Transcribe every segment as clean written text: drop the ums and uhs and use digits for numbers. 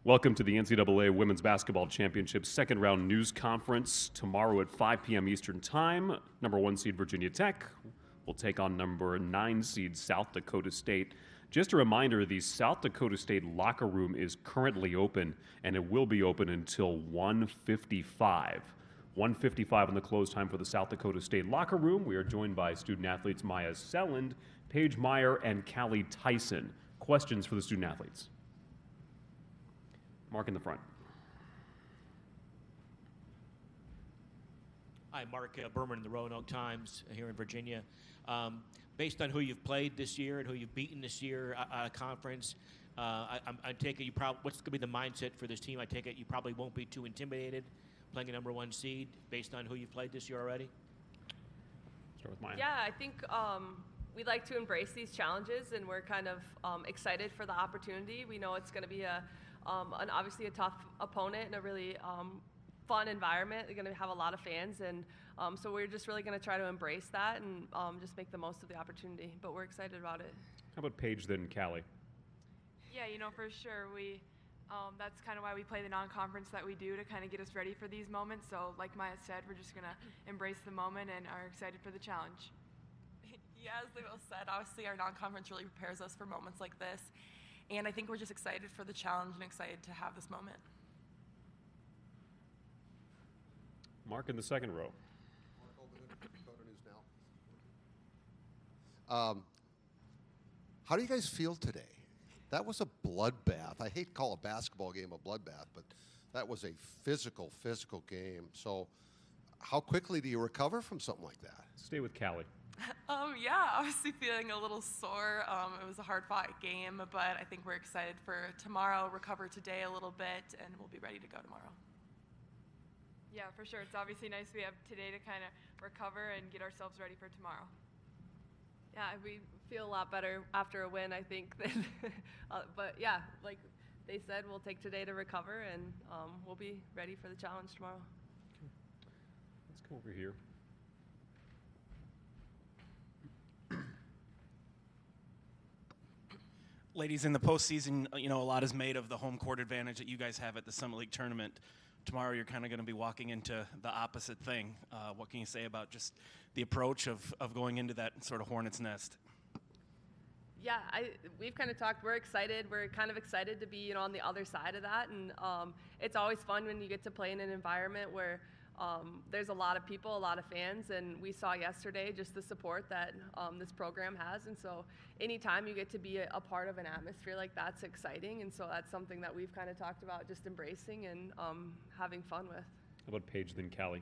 Welcome to the NCAA Women's Basketball Championship second round news conference tomorrow at 5 p.m. Eastern Time. Number 1 seed Virginia Tech will take on number 9 seed South Dakota State. Just a reminder, the South Dakota State locker room is currently open, and it will be open until 1:55. 1:55 on the close time for the South Dakota State locker room. We are joined by student athletes Maya Selland, Paige Meyer, and Callie Tyson. Questions for the student athletes? Mark in the front. Hi, Mark Berman in the Roanoke Times here in Virginia. Based on who you've played this year and who you've beaten this year at a conference, I take it what's going to be the mindset for this team? I take it you probably won't be too intimidated playing a number 1 seed based on who you've played this year already? Start with Maya. Yeah, I think we like to embrace these challenges, and we're kind of excited for the opportunity. We know it's going to be obviously a tough opponent and a really fun environment. They're going to have a lot of fans, and so we're just really going to try to embrace that and just make the most of the opportunity. But we're excited about it. How about Paige, then Callie? Yeah, for sure. That's kind of why we play the non-conference that we do, to kind of get us ready for these moments. So like Maya said, we're just going to embrace the moment and are excited for the challenge. Yeah, as they both said, obviously our non-conference really prepares us for moments like this. And I think we're just excited for the challenge and excited to have this moment. Mark in the second row. Mark Olden, Dakota News Now. How do you guys feel today? That was a bloodbath. I hate to call a basketball game a bloodbath, but that was a physical game. So how quickly do you recover from something like that? Stay with Callie. Yeah, obviously feeling a little sore. It was a hard-fought game, but I think we're excited for tomorrow, recover today a little bit, and we'll be ready to go tomorrow. Yeah, for sure. It's obviously nice we have today to kind of recover and get ourselves ready for tomorrow. Yeah, we feel a lot better after a win, I think. Than, but yeah, like they said, we'll take today to recover, and we'll be ready for the challenge tomorrow. Okay. Let's come over here. Ladies, in the postseason, a lot is made of the home court advantage that you guys have at the Summit League tournament. Tomorrow, you're kind of going to be walking into the opposite thing. What can you say about just the approach of going into that sort of hornet's nest? Yeah, we've kind of talked. We're excited. We're kind of excited to be, on the other side of that, and it's always fun when you get to play in an environment where there's a lot of people, a lot of fans, and we saw yesterday just the support that this program has. And so anytime you get to be a part of an atmosphere like that's exciting, and so that's something that we've kind of talked about just embracing and having fun with. How about Paige, then Callie?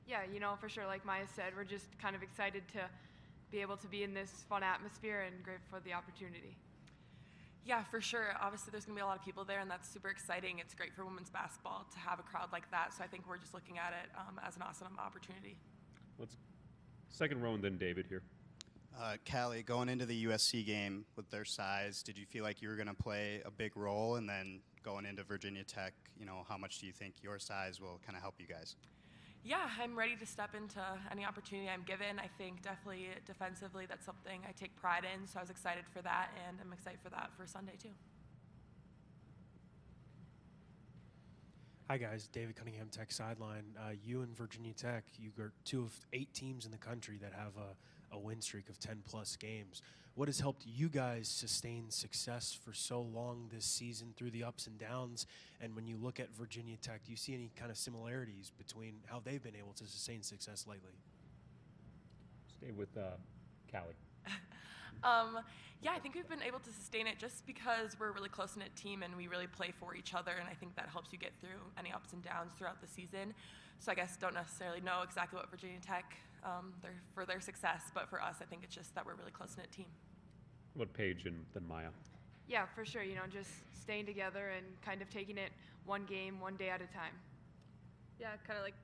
Yeah, for sure, like Maya said, we're just kind of excited to be able to be in this fun atmosphere and grateful for the opportunity. Yeah, for sure. Obviously, there's going to be a lot of people there, and that's super exciting. It's great for women's basketball to have a crowd like that, so I think we're just looking at it as an awesome opportunity. Let's second row, and then David here. Callie, going into the USC game with their size, did you feel like you were going to play a big role? And then going into Virginia Tech, how much do you think your size will kind of help you guys? Yeah, I'm ready to step into any opportunity I'm given. I think definitely defensively, that's something I take pride in, so I was excited for that, and I'm excited for that for Sunday too. Hi guys, David Cunningham, Tech Sideline. You and Virginia Tech, you are 2 of 8 teams in the country that have a win streak of 10 plus games. What has helped you guys sustain success for so long this season through the ups and downs? And when you look at Virginia Tech, do you see any kind of similarities between how they've been able to sustain success lately? Stay with Callie. Yeah, I think we've been able to sustain it just because we're a really close-knit team and we really play for each other, and I think that helps you get through any ups and downs throughout the season. So I guess don't necessarily know exactly what Virginia Tech for their success, but for us, I think it's just that we're a really close-knit team. How about Paige and then Maya? Yeah, for sure. Just staying together and kind of taking it one game, one day at a time. Yeah, kind of like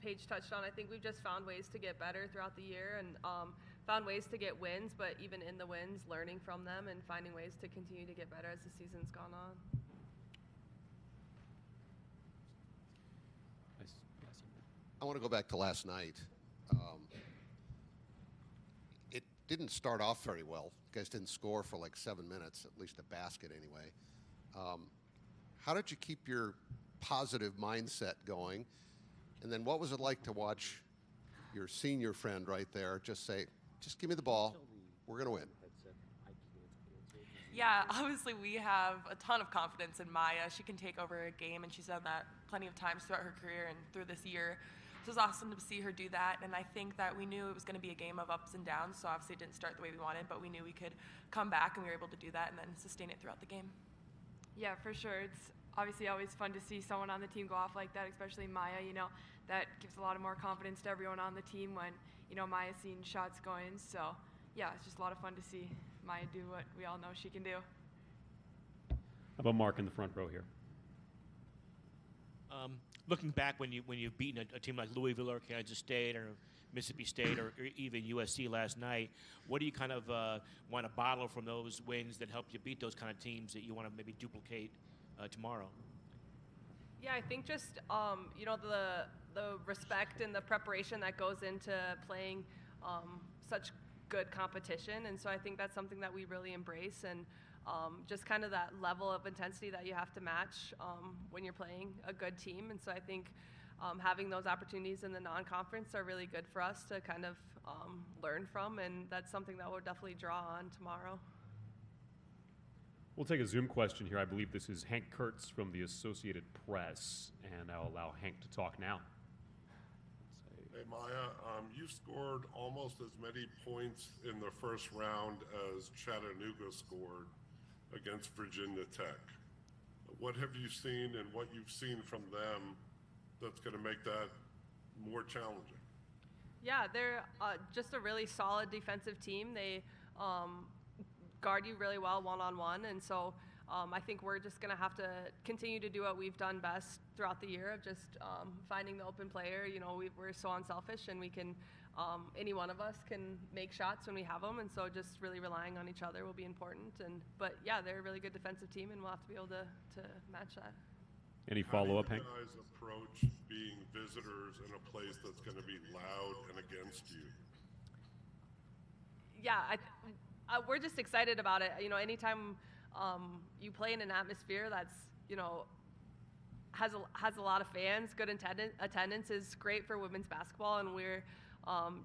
Paige touched on, I think we've just found ways to get better throughout the year and found ways to get wins, but even in the wins, learning from them and finding ways to continue to get better as the season's gone on. I want to go back to last night. It didn't start off very well. You guys didn't score for like 7 minutes, at least a basket anyway. how did you keep your positive mindset going? And then what was it like to watch your senior friend right there just say, just give me the ball, we're going to win? Yeah, obviously we have a ton of confidence in Maya. She can take over a game, and she's done that plenty of times throughout her career and through this year. So it was awesome to see her do that, and I think that we knew it was going to be a game of ups and downs, so obviously it didn't start the way we wanted, but we knew we could come back, and we were able to do that and then sustain it throughout the game. Yeah, for sure. It's obviously always fun to see someone on the team go off like that, especially Maya. You know, that gives a lot of more confidence to everyone on the team when, you know, Maya's seeing shots go in. So, yeah, it's just a lot of fun to see Maya do what we all know she can do. How about Mark in the front row here? Looking back when you've beaten a team like Louisville or Kansas State or Mississippi State or even USC last night, what do you kind of want to bottle from those wins that helped you beat those kind of teams that you want to maybe duplicate tomorrow? Yeah, I think just you know, the respect and the preparation that goes into playing such good competition, and so I think that's something that we really embrace, and just kind of that level of intensity that you have to match when you're playing a good team. And so I think having those opportunities in the non-conference are really good for us to kind of learn from, and that's something that we'll definitely draw on tomorrow. We'll take a Zoom question here. I believe this is Hank Kurtz from the Associated Press, and I'll allow Hank to talk now. Hey, Maya, you scored almost as many points in the first round as Chattanooga scored against Virginia Tech. What have you seen and what you've seen from them that's going to make that more challenging? Yeah, they're just a really solid defensive team. They guard you really well one-on-one, and so I think we're just going to have to continue to do what we've done best throughout the year of just finding the open player. You know, we're so unselfish, and we can, any one of us can make shots when we have them, and so just really relying on each other will be important. But yeah, they're a really good defensive team, and we'll have to be able to match that. Any follow-up, Hank? How do you guys approach being visitors in a place that's going to be loud and against you? Yeah, we're just excited about it. You know, anytime you play in an atmosphere that's, you know, has a lot of fans, good attendance is great for women's basketball, and we're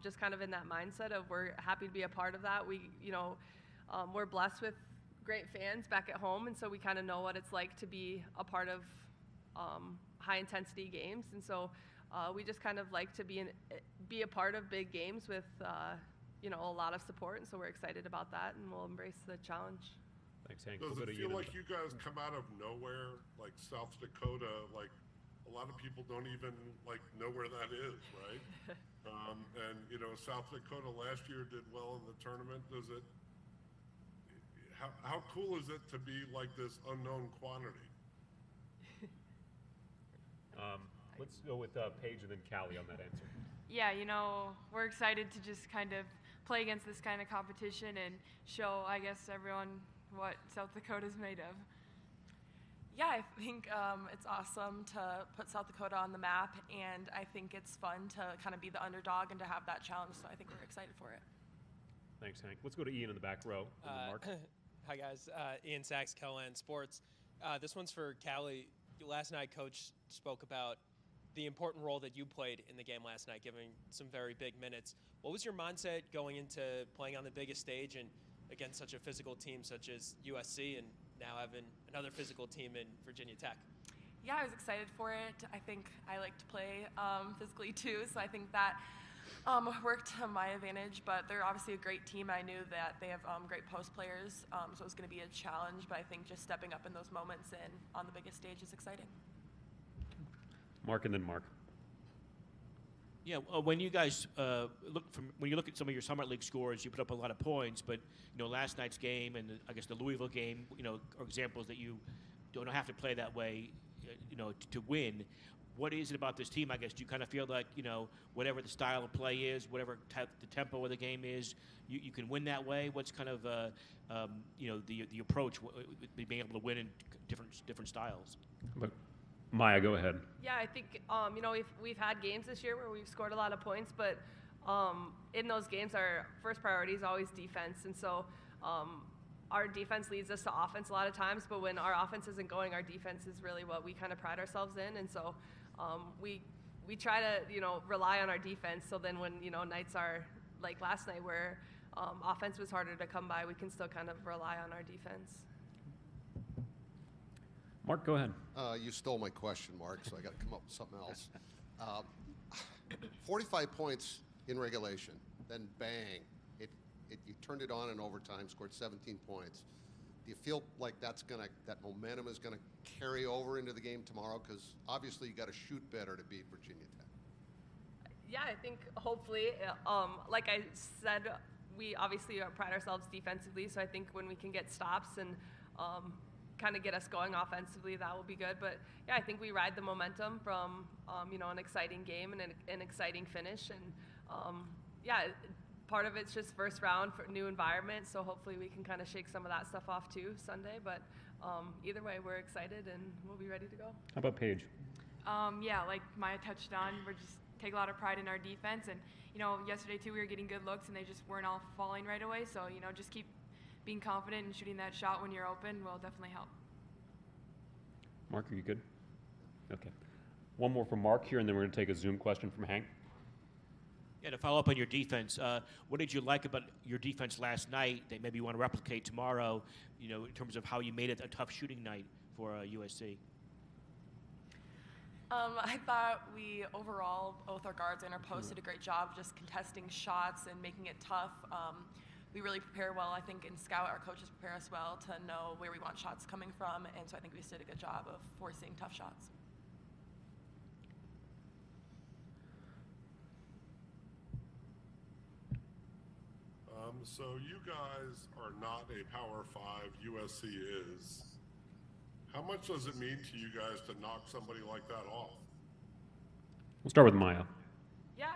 just kind of in that mindset of we're happy to be a part of that. We, you know, we're blessed with great fans back at home, and so we kind of know what it's like to be a part of high intensity games, and so we just kind of like to be a part of big games with you know, a lot of support, and so we're excited about that, and we'll embrace the challenge. Thanks, Hank. Does it feel like you guys come out of nowhere, like South Dakota? Like a lot of people don't even like know where that is, right? And you know, South Dakota last year did well in the tournament. Does it? How cool is it to be like this unknown quantity? Let's go with Paige and then Callie on that answer. Yeah, you know, we're excited to just kind of play against this kind of competition and show, I guess, everyone what South Dakota's made of. Yeah, I think it's awesome to put South Dakota on the map, and I think it's fun to kind of be the underdog and to have that challenge, so I think we're excited for it. Thanks, Hank. Let's go to Ian in the back row. Mark. Hi, guys. Ian Sachs, Kelland Sports. This one's for Callie. Last night, Coach spoke about the important role that you played in the game last night, giving some very big minutes. What was your mindset going into playing on the biggest stage and against such a physical team such as USC and now having another physical team in Virginia Tech? Yeah, I was excited for it. I think I like to play physically too, so I think that worked to my advantage, but they're obviously a great team. I knew that they have great post players, so it was going to be a challenge, but I think just stepping up in those moments and on the biggest stage is exciting. Mark and then Mark. Yeah, when you guys when you look at some of your summer league scores, you put up a lot of points. But you know, last night's game and I guess the Louisville game, you know, are examples that you don't have to play that way, you know, to win. What is it about this team? I guess do you kind of feel like, you know, whatever the style of play is, whatever the tempo of the game is, you can win that way? What's kind of you know, the approach, being able to win in different styles? But Maya, go ahead. Yeah, I think you know, we've had games this year where we've scored a lot of points, but in those games our first priority is always defense, and so our defense leads us to offense a lot of times, but when our offense isn't going, our defense is really what we kind of pride ourselves in. And so we try to, rely on our defense. So then when, nights are like last night where offense was harder to come by, we can still kind of rely on our defense. Mark, go ahead. You stole my question, Mark, so I got to come up with something else. 45 points in regulation, then bang, you turned it on in overtime, scored 17 points. Do you feel like that momentum is going to carry over into the game tomorrow? Because obviously you got to shoot better to beat Virginia Tech. Yeah, I think hopefully, like I said, we obviously pride ourselves defensively. So I think when we can get stops and kind of get us going offensively, that will be good. But yeah, I think we ride the momentum from an exciting game and an exciting finish. And yeah, part of it's just first round for new environment. So hopefully we can kind of shake some of that stuff off too Sunday. But either way, we're excited and we'll be ready to go. How about Paige? Yeah, like Maya touched on, we're just take a lot of pride in our defense. And, yesterday too, we were getting good looks and they just weren't all falling right away. So, just keep being confident and shooting that shot when you're open will definitely help. Mark, are you good? Okay. One more from Mark here, and then we're going to take a Zoom question from Hank. Yeah, to follow up on your defense, what did you like about your defense last night that maybe you want to replicate tomorrow, in terms of how you made it a tough shooting night for USC? I thought we overall, both our guards and our posts did a great job just contesting shots and making it tough. We really prepare well, I think, in scout. Our coaches prepare us well to know where we want shots coming from, and so I think we just did a good job of forcing tough shots. So you guys are not a Power 5, USC is. How much does it mean to you guys to knock somebody like that off? We'll start with Maya. Yeah,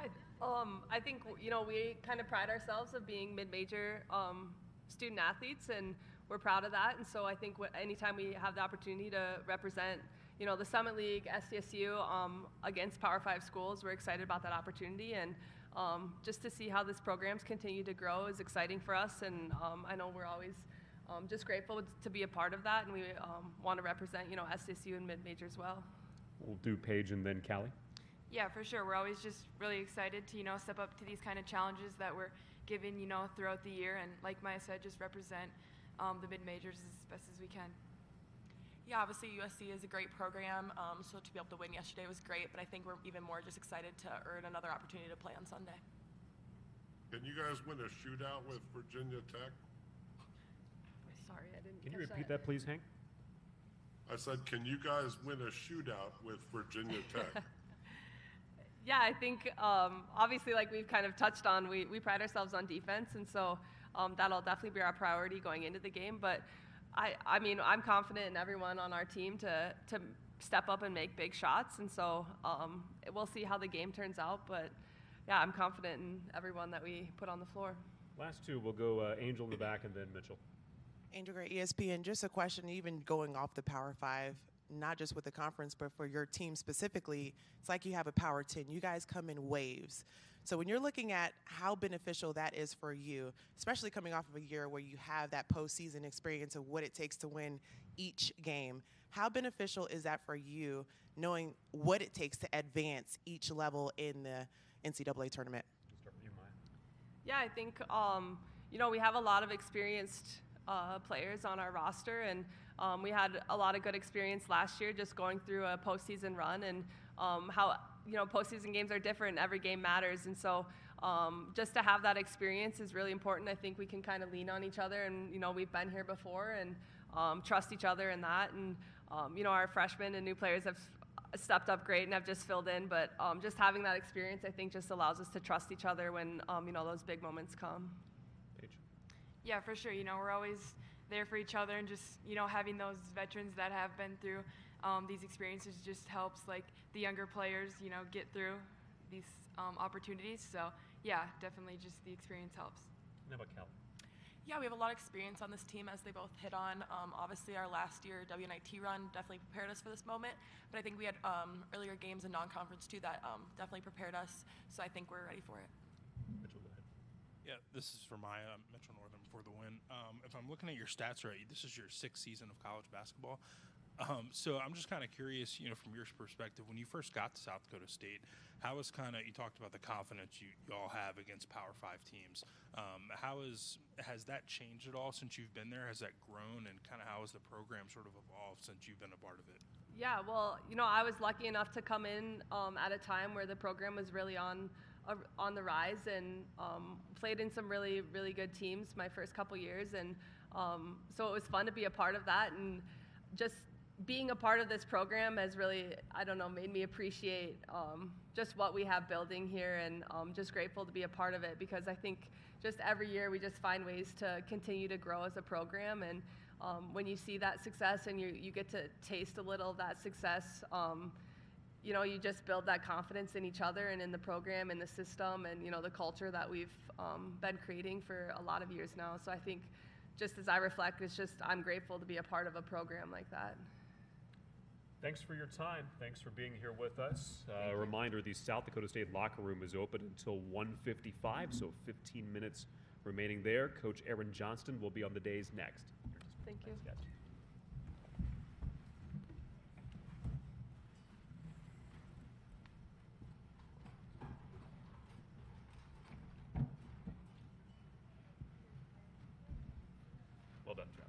I think, we kind of pride ourselves of being mid-major student athletes, and we're proud of that. And so I think anytime we have the opportunity to represent, the Summit League, SDSU against Power 5 schools, we're excited about that opportunity. And just to see how this program's continue to grow is exciting for us. And I know we're always just grateful to be a part of that, and we want to represent, SDSU and mid-major as well. We'll do Paige and then Callie. Yeah, for sure. We're always just really excited to, step up to these kind of challenges that we're given, throughout the year. And like Maya said, just represent the mid-majors as best as we can. Yeah, obviously USC is a great program, so to be able to win yesterday was great, but I think we're even more just excited to earn another opportunity to play on Sunday. Can you guys win a shootout with Virginia Tech? Sorry, I didn't Can you repeat that, please, Hank? I said, can you guys win a shootout with Virginia Tech? Yeah, I think obviously, like we've kind of touched on, we pride ourselves on defense, and so that'll definitely be our priority going into the game. But I mean, I'm confident in everyone on our team to step up and make big shots, and so we'll see how the game turns out. But yeah, I'm confident in everyone that we put on the floor. Last two, we'll go Angel in the back and then Mitchell. Angel Gray, ESPN. Just a question, even going off the Power 5, not just with the conference, but for your team specifically, it's like you have a Power 10. You guys come in waves. So when you're looking at how beneficial that is for you, especially coming off of a year where you have that postseason experience of what it takes to win each game, how beneficial is that for you, knowing what it takes to advance each level in the NCAA tournament? Start with you, Maya. Yeah, I think we have a lot of experienced players on our roster, and we had a lot of good experience last year just going through a postseason run, and how postseason games are different. Every game matters, and so just to have that experience is really important. I think we can kind of lean on each other, and we've been here before, and trust each other in that. And our freshmen and new players have stepped up great and have just filled in. But just having that experience, I think, just allows us to trust each other when those big moments come. Paige. Yeah, for sure. We're always there for each other, and just having those veterans that have been through these experiences just helps the younger players get through these opportunities. So yeah, definitely just the experience helps. How about Cal? Yeah, we have a lot of experience on this team, as they both hit on. Obviously, our last year WNIT run definitely prepared us for this moment, but I think we had earlier games in non-conference too that definitely prepared us, so I think we're ready for it. Mitchell, go ahead. Yeah, this is for Maya, Metro Northern for the win. If I'm looking at your stats right, this is your 6th season of college basketball. So I'm just kind of curious, from your perspective, when you first got to South Dakota State, how was you talked about the confidence you all have against Power 5 teams. Has that changed at all since you've been there? Has that grown, and how has the program sort of evolved since you've been a part of it? Yeah, well, I was lucky enough to come in at a time where the program was really on the rise, and played in some really, really good teams my first couple years. And so it was fun to be a part of that. And just being a part of this program has really, made me appreciate just what we have building here, and just grateful to be a part of it, because I think just every year we just find ways to continue to grow as a program. And when you see that success and you get to taste a little of that success, you just build that confidence in each other and in the program and the system and, the culture that we've been creating for a lot of years now. So I think just as I reflect, I'm grateful to be a part of a program like that. Thanks for your time. Thanks for being here with us. A reminder, the South Dakota State locker room is open until 1:55, so 15 minutes remaining there. Coach Aaron Johnston will be on the days next. Thank you. Thanks, guys. Well done, Jeff.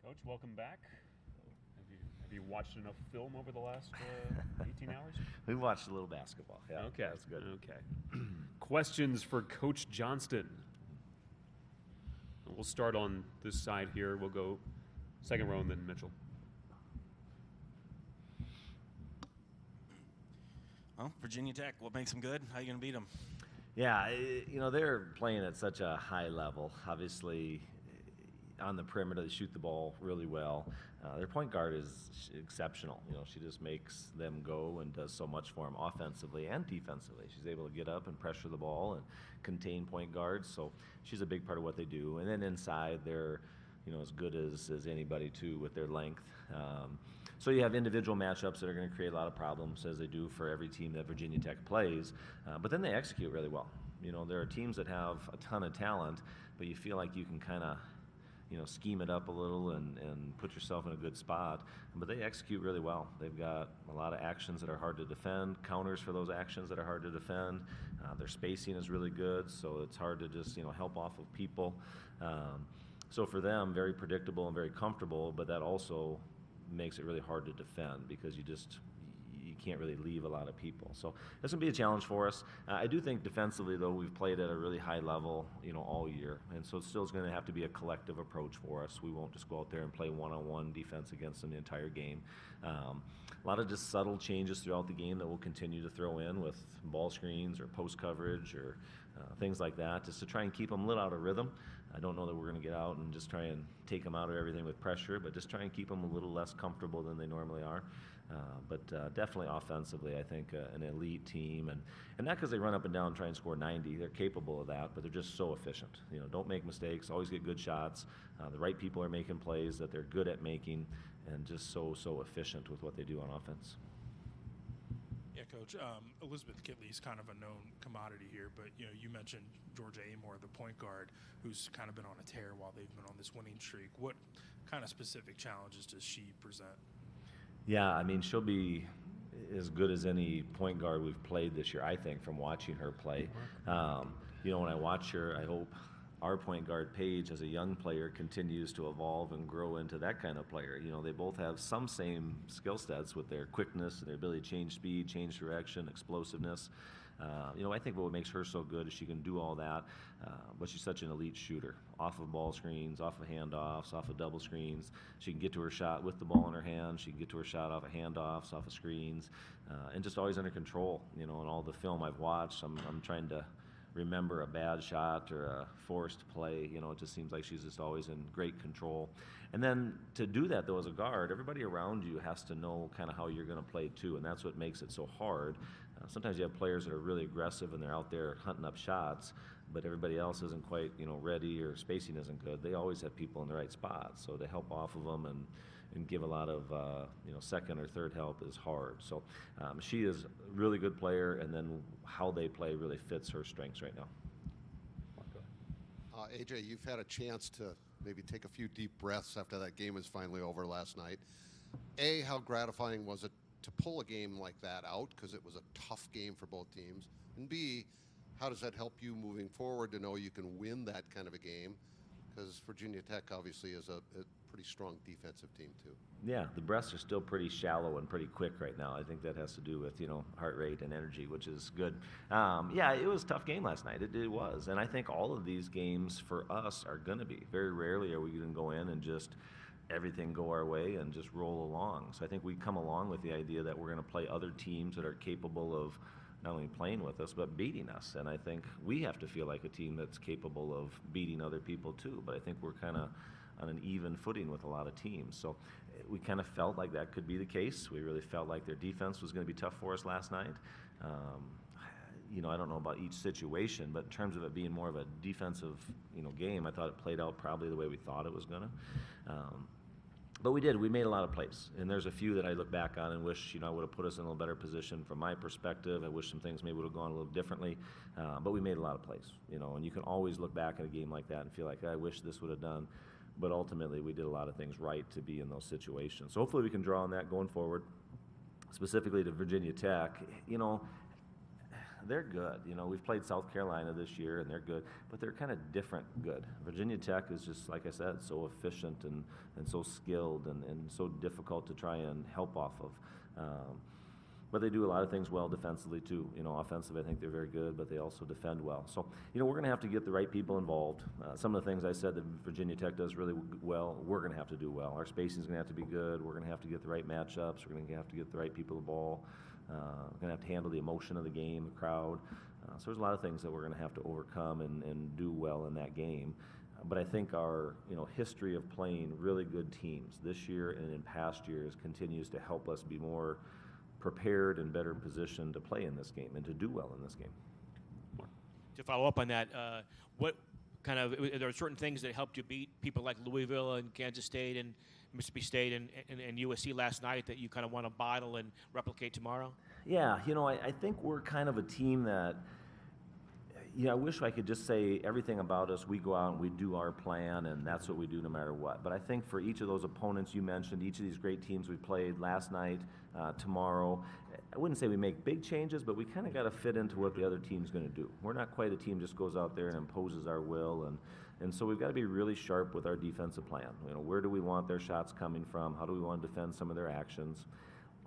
Coach, welcome back. Have you watched enough film over the last 18 hours? We watched a little basketball. Yeah, okay, that's good. Okay. Questions for Coach Johnston. We'll start on this side here. We'll go second row and then Mitchell. Well, Virginia Tech, what makes them good? How are you going to beat them? Yeah, they're playing at such a high level. Obviously, on the perimeter, they shoot the ball really well. Their point guard is exceptional. She just makes them go and does so much for them offensively and defensively. She's able to get up and pressure the ball and contain point guards. So she's a big part of what they do. And then inside, they're as good as anybody too with their length. So you have individual matchups that are going to create a lot of problems, as they do for every team that Virginia Tech plays. But then they execute really well. There are teams that have a ton of talent, but you feel like you can kind of scheme it up a little and put yourself in a good spot. But they execute really well. They've got a lot of actions that are hard to defend, counters for those actions that are hard to defend. Their spacing is really good, so it's hard to just help off of people. So for them, very predictable and very comfortable, but that also makes it really hard to defend, because you you can't really leave a lot of people. So that's going to be a challenge for us. I do think defensively, though, we've played at a really high level, all year. And so it still is going to have to be a collective approach for us. We won't just go out there and play one-on-one defense against them the entire game. A lot of just subtle changes throughout the game that we'll continue to throw in with ball screens or post coverage or things like that, just to try and keep them a little out of rhythm. I don't know that we're going to get out and just try and take them out of everything with pressure, but just try and keep them a little less comfortable than they normally are. But definitely offensively, I think an elite team, and not because they run up and down and try and score 90. They're capable of that, but they're just so efficient. Don't make mistakes, always get good shots. The right people are making plays that they're good at making, and just so efficient with what they do on offense. Yeah, Coach. Elizabeth Kitley's kind of a known commodity here, but you mentioned Georgia Amor, the point guard, who's kind of been on a tear while they've been on this winning streak. What kind of specific challenges does she present? Yeah, I mean, she'll be as good as any point guard we've played this year, I think, from watching her play. When I watch her, I hope our point guard, Paige, as a young player, continues to evolve and grow into that kind of player. They both have some same skill sets with their quickness and their ability to change speed, change direction, explosiveness. I think what makes her so good is she can do all that, but she's such an elite shooter. Off of ball screens, off of handoffs, off of double screens. She can get to her shot with the ball in her hand. She can get to her shot off of handoffs, off of screens, and just always under control. In all the film I've watched, I'm trying to remember a bad shot or a forced play. It just seems like she's just always in great control. And then to do that, though, as a guard, everybody around you has to know kind of how you're going to play, too, and that's what makes it so hard. Sometimes you have players that are really aggressive and they're out there hunting up shots, but everybody else isn't quite, ready, or spacing isn't good. They always have people in the right spots, so to help off of them and give a lot of second or third help is hard. So she is a really good player, and then how they play really fits her strengths right now. AJ, you've had a chance to maybe take a few deep breaths after that game was finally over last night. A, how gratifying was it to pull a game like that out, because it was a tough game for both teams? And B, how does that help you moving forward to know you can win that kind of a game? Because Virginia Tech obviously is a pretty strong defensive team too. Yeah, the breaths are still pretty shallow and pretty quick right now. I think that has to do with heart rate and energy, which is good. Yeah, it was a tough game last night. It was, and I think all of these games for us are going to be. Very rarely are we going to go in and just everything go our way and just roll along. So I think we come along with the idea that we're going to play other teams that are capable of not only playing with us, but beating us. And I think we have to feel like a team that's capable of beating other people too. But I think we're kind of on an even footing with a lot of teams. So we kind of felt like that could be the case. We really felt like their defense was going to be tough for us last night. I don't know about each situation, but in terms of it being more of a defensive, game, I thought it played out probably the way we thought it was going to. But we did. We made a lot of plays, and there's a few that I look back on and wish would have put us in a little better position from my perspective. I wish some things maybe would have gone a little differently, but we made a lot of plays. And you can always look back at a game like that and feel like I wish this would have done. But ultimately, we did a lot of things right to be in those situations. So hopefully, we can draw on that going forward. Specifically to Virginia Tech, they're good. We've played South Carolina this year, and they're good, but they're kind of different good. Virginia Tech is just, like I said, so efficient and so skilled and so difficult to try and help off of. But they do a lot of things well defensively, too. Offensively, I think they're very good, but they also defend well. So, we're going to have to get the right people involved. Some of the things I said that Virginia Tech does really well, we're going to have to do well. Our spacing is going to have to be good. We're going to have to get the right matchups. We're going to have to get the right people the ball. We're going to have to handle the emotion of the game, the crowd. So there's a lot of things that we're going to have to overcome and do well in that game. But I think our history of playing really good teams this year and in past years continues to help us be more prepared and better positioned to play in this game and to do well in this game. To follow up on that, what kind of are there certain things that helped you beat people like Louisville and Kansas State and Mississippi State and USC last night that you kind of want to bottle and replicate tomorrow? Yeah, I think we're kind of a team that, I wish I could just say everything about us, we go out and we do our plan, and that's what we do no matter what. But I think for each of those opponents you mentioned, each of these great teams we played last night, tomorrow, I wouldn't say we make big changes, but we kind of got to fit into what the other team's going to do. We're not quite a team just goes out there and imposes our will, and so we've got to be really sharp with our defensive plan. Where do we want their shots coming from? How do we want to defend some of their actions?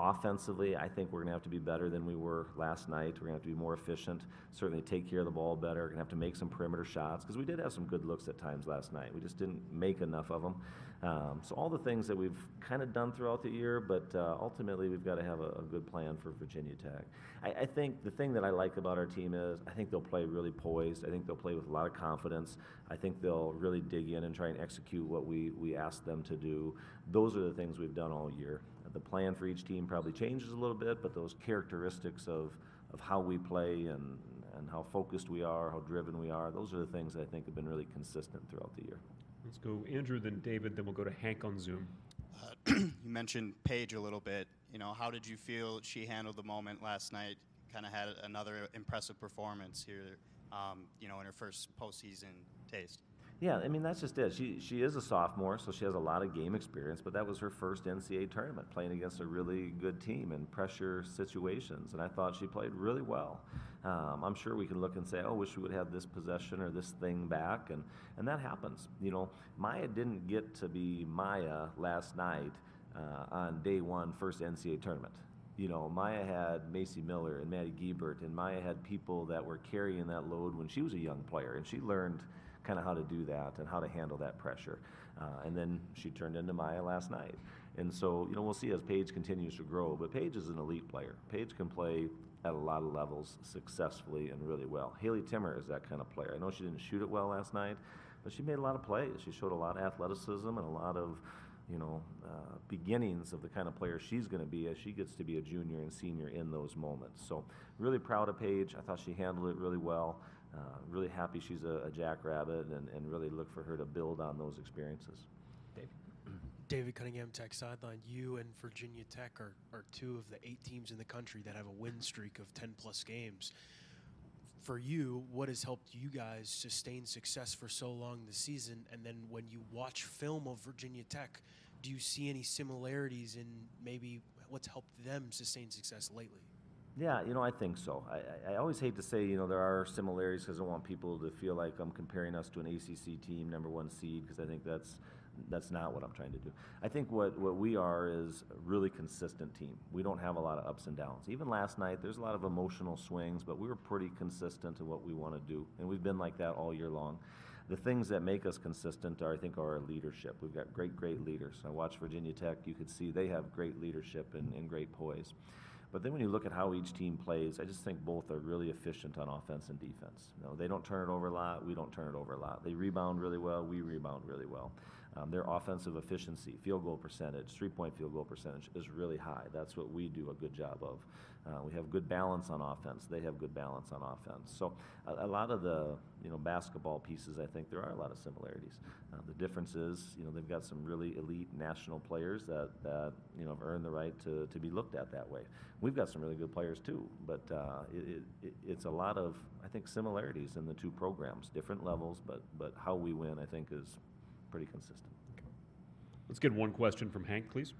Offensively, I think we're going to have to be better than we were last night. We're going to have to be more efficient, certainly take care of the ball better. We're going to have to make some perimeter shots because we did have some good looks at times last night. We just didn't make enough of them. So all the things that we've kind of done throughout the year, but ultimately we've got to have a good plan for Virginia Tech. I think the thing that I like about our team is I think they'll play really poised. I think they'll play with a lot of confidence. I think they'll really dig in and try and execute what we ask them to do. Those are the things we've done all year. The plan for each team probably changes a little bit, but those characteristics of how we play and how focused we are, how driven we are, those are the things that I think have been really consistent throughout the year. Let's go Andrew, then David, then we'll go to Hank on Zoom. You mentioned Paige a little bit. How did you feel she handled the moment last night? Kind of had another impressive performance here, in her first postseason taste. Yeah, I mean, that's just it. She is a sophomore, so she has a lot of game experience, but that was her first NCAA tournament, playing against a really good team in pressure situations, and I thought she played really well. I'm sure we can look and say, oh, wish we would have this possession or this thing back, and that happens. Maya didn't get to be Maya last night on day one, first NCAA tournament. Maya had Macy Miller and Maddie Giebert, and Maya had people that were carrying that load when she was a young player, and she learned kind of how to do that and how to handle that pressure. And then she turned into Maya last night. And so, we'll see as Paige continues to grow, but Paige is an elite player. Paige can play at a lot of levels successfully and really well. Haley Timmer is that kind of player. I know she didn't shoot it well last night, but she made a lot of plays. She showed a lot of athleticism and a lot of, beginnings of the kind of player she's going to be as she gets to be a junior and senior in those moments. So really proud of Paige. I thought she handled it really well. Really happy she's a jackrabbit and really look for her to build on those experiences. Dave? David Cunningham, Tech sideline. You and Virginia Tech are two of the 8 teams in the country that have a win streak of 10-plus games. For you, what has helped you guys sustain success for so long this season? And then when you watch film of Virginia Tech, do you see any similarities in maybe what's helped them sustain success lately? Yeah, I think so. I always hate to say, there are similarities because I don't want people to feel like I'm comparing us to an ACC team, number 1 seed, because I think that's not what I'm trying to do. I think what we are is a really consistent team. We don't have a lot of ups and downs. Even last night, there's a lot of emotional swings, but we were pretty consistent in what we want to do, and we've been like that all year long. The things that make us consistent are, I think, our leadership. We've got great leaders. I watched Virginia Tech. You could see they have great leadership and great poise. But then when you look at how each team plays, I just think both are really efficient on offense and defense. They don't turn it over a lot. We don't turn it over a lot. They rebound really well. We rebound really well. Their offensive efficiency, field goal percentage, 3-point field goal percentage is really high. That's what we do a good job of. We have good balance on offense. They have good balance on offense. So a lot of the basketball pieces, I think there are a lot of similarities. The difference is they've got some really elite national players that have earned the right to be looked at that way. We've got some really good players too, but it's a lot of, I think, similarities in the two programs, different levels, but how we win, I think, is pretty consistent. Let's get one question from Hank, please.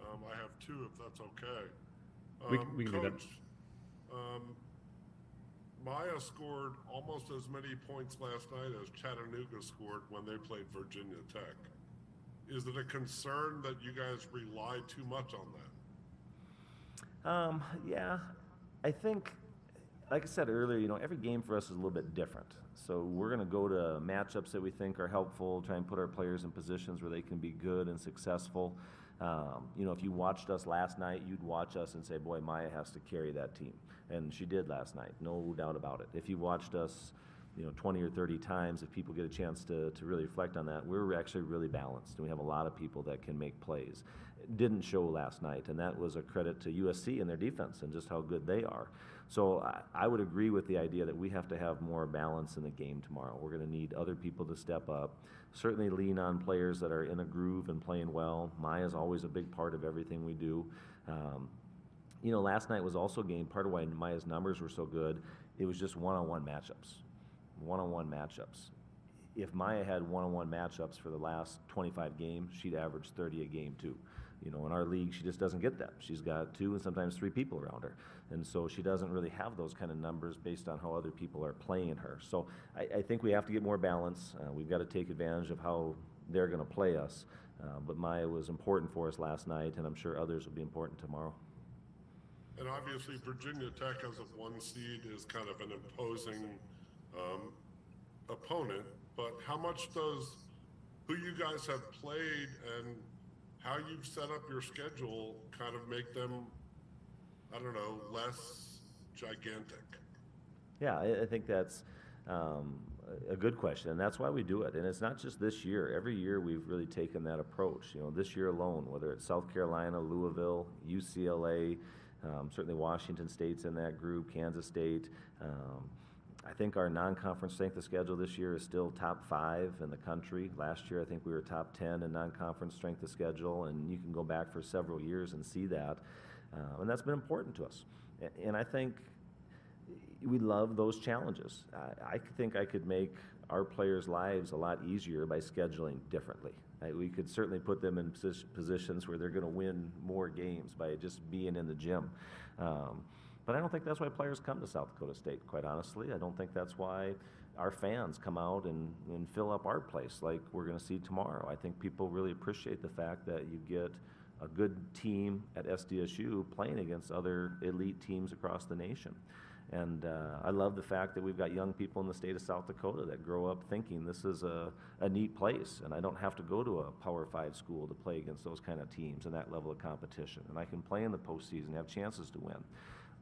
I have 2, if that's okay. We can do that. Maya scored almost as many points last night as Chattanooga scored when they played Virginia Tech. Is it a concern that you guys rely too much on that? Yeah, I think, like I said earlier, every game for us is a little bit different. So we're going to go to matchups that we think are helpful, try and put our players in positions where they can be good and successful. If you watched us last night, you'd watch us and say, boy, Maya has to carry that team. And she did last night, no doubt about it. If you watched us 20 or 30 times, if people get a chance to really reflect on that, we're actually really balanced, and we have a lot of people that can make plays. It didn't show last night, and that was a credit to USC and their defense and just how good they are. So I would agree with the idea that we have to have more balance in the game tomorrow. We're going to need other people to step up, certainly lean on players that are in a groove and playing well. Maya's always a big part of everything we do. Last night was also a game, part of why Maya's numbers were so good, it was just one-on-one matchups. One-on-one matchups. If Maya had one-on-one matchups for the last 25 games, she'd average 30 a game too. In our league, she just doesn't get that. She's got 2 and sometimes 3 people around her. And so she doesn't really have those kind of numbers based on how other people are playing her. So I think we have to get more balance. We've got to take advantage of how they're going to play us. But Maya was important for us last night, and I'm sure others will be important tomorrow. And obviously, Virginia Tech as a 1 seed is kind of an imposing opponent. But how much does who you guys have played and how you've set up your schedule kind of make them, I don't know, less gigantic? Yeah, I think that's a good question, and that's why we do it. And it's not just this year. Every year we've really taken that approach. This year alone, whether it's South Carolina, Louisville, UCLA, certainly Washington State's in that group, Kansas State. I think our non-conference strength of schedule this year is still top 5 in the country. Last year, I think we were top 10 in non-conference strength of schedule, and you can go back for several years and see that. And that's been important to us. And I think we love those challenges. I think I could make our players' lives a lot easier by scheduling differently. We could certainly put them in positions where they're going to win more games by just being in the gym. But I don't think that's why players come to South Dakota State, quite honestly. I don't think that's why our fans come out and fill up our place like we're going to see tomorrow. I think people really appreciate the fact that you get a good team at SDSU playing against other elite teams across the nation. And I love the fact that we've got young people in the state of South Dakota that grow up thinking this is a neat place, and I don't have to go to a Power 5 school to play against those kind of teams and that level of competition. And I can play in the postseason, have chances to win.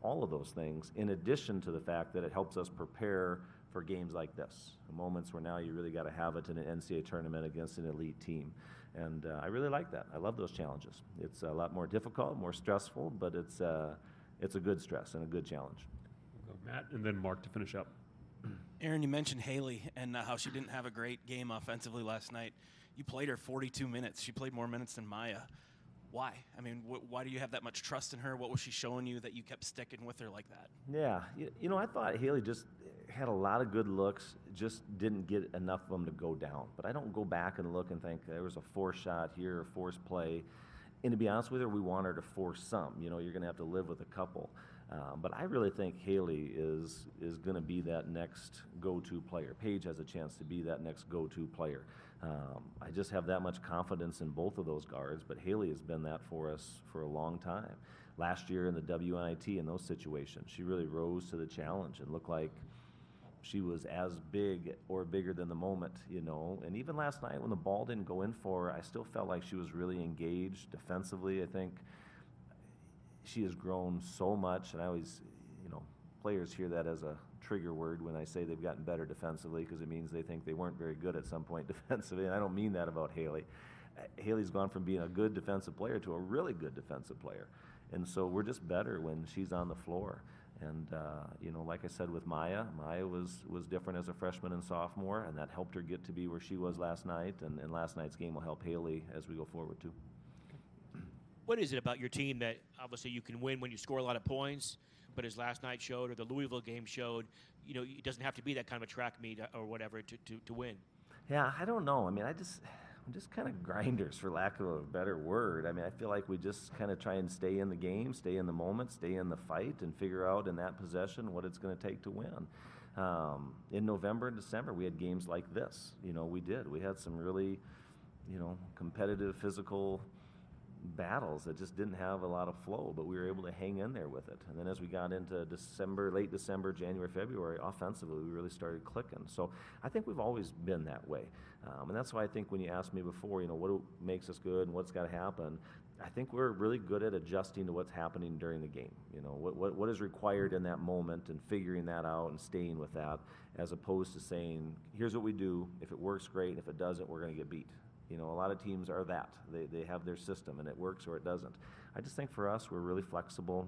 All of those things, in addition to the fact that it helps us prepare for games like this, moments where now you really got to have it in an NCAA tournament against an elite team. And I really like that. I love those challenges. It's a lot more difficult, more stressful, but it's a good stress and a good challenge. Matt, and then Mark to finish up. Aaron, you mentioned Haley and how she didn't have a great game offensively last night. You played her 42 minutes. She played more minutes than Maya. Why? I mean, why do you have that much trust in her? What was she showing you that you kept sticking with her like that? Yeah, I thought Haley just had a lot of good looks, just didn't get enough of them to go down. But I don't go back and look and think there was a forced shot here, a forced play. And to be honest with her, we want her to force some. You're going to have to live with a couple. But I really think Haley is going to be that next go-to player. Paige has a chance to be that next go-to player. I just have that much confidence in both of those guards, but Haley has been that for us for a long time. Last year in the WNIT in those situations, she really rose to the challenge and looked like she was as big or bigger than the moment, And even last night when the ball didn't go in for her, I still felt like she was really engaged defensively. I think she has grown so much, and I always, players hear that as a trigger word when I say they've gotten better defensively because it means they think they weren't very good at some point defensively, and I don't mean that about Haley. Haley's gone from being a good defensive player to a really good defensive player, and so we're just better when she's on the floor. And, like I said with Maya was different as a freshman and sophomore, and that helped her get to be where she was last night, and last night's game will help Haley as we go forward too. What is it about your team that obviously you can win when you score a lot of points, but as last night showed or the Louisville game showed, it doesn't have to be that kind of a track meet or whatever to win? Yeah, I don't know. I mean, I'm just kind of grinders, for lack of a better word. I mean, I feel like we just kind of try and stay in the game, stay in the moment, stay in the fight, and figure out in that possession what it's going to take to win. In November and December, we had games like this. We did. We had some really, competitive, physical battles that just didn't have a lot of flow, but we were able to hang in there with it. And then as we got into December, late December, January, February, offensively, we really started clicking. So I think we've always been that way. And that's why I think when you asked me before, what makes us good and what's got to happen, I think we're really good at adjusting to what's happening during the game. What is required in that moment and figuring that out and staying with that, as opposed to saying, here's what we do. If it works, great. And if it doesn't, we're going to get beat. A lot of teams are that. They have their system, and it works or it doesn't. I just think for us, we're really flexible.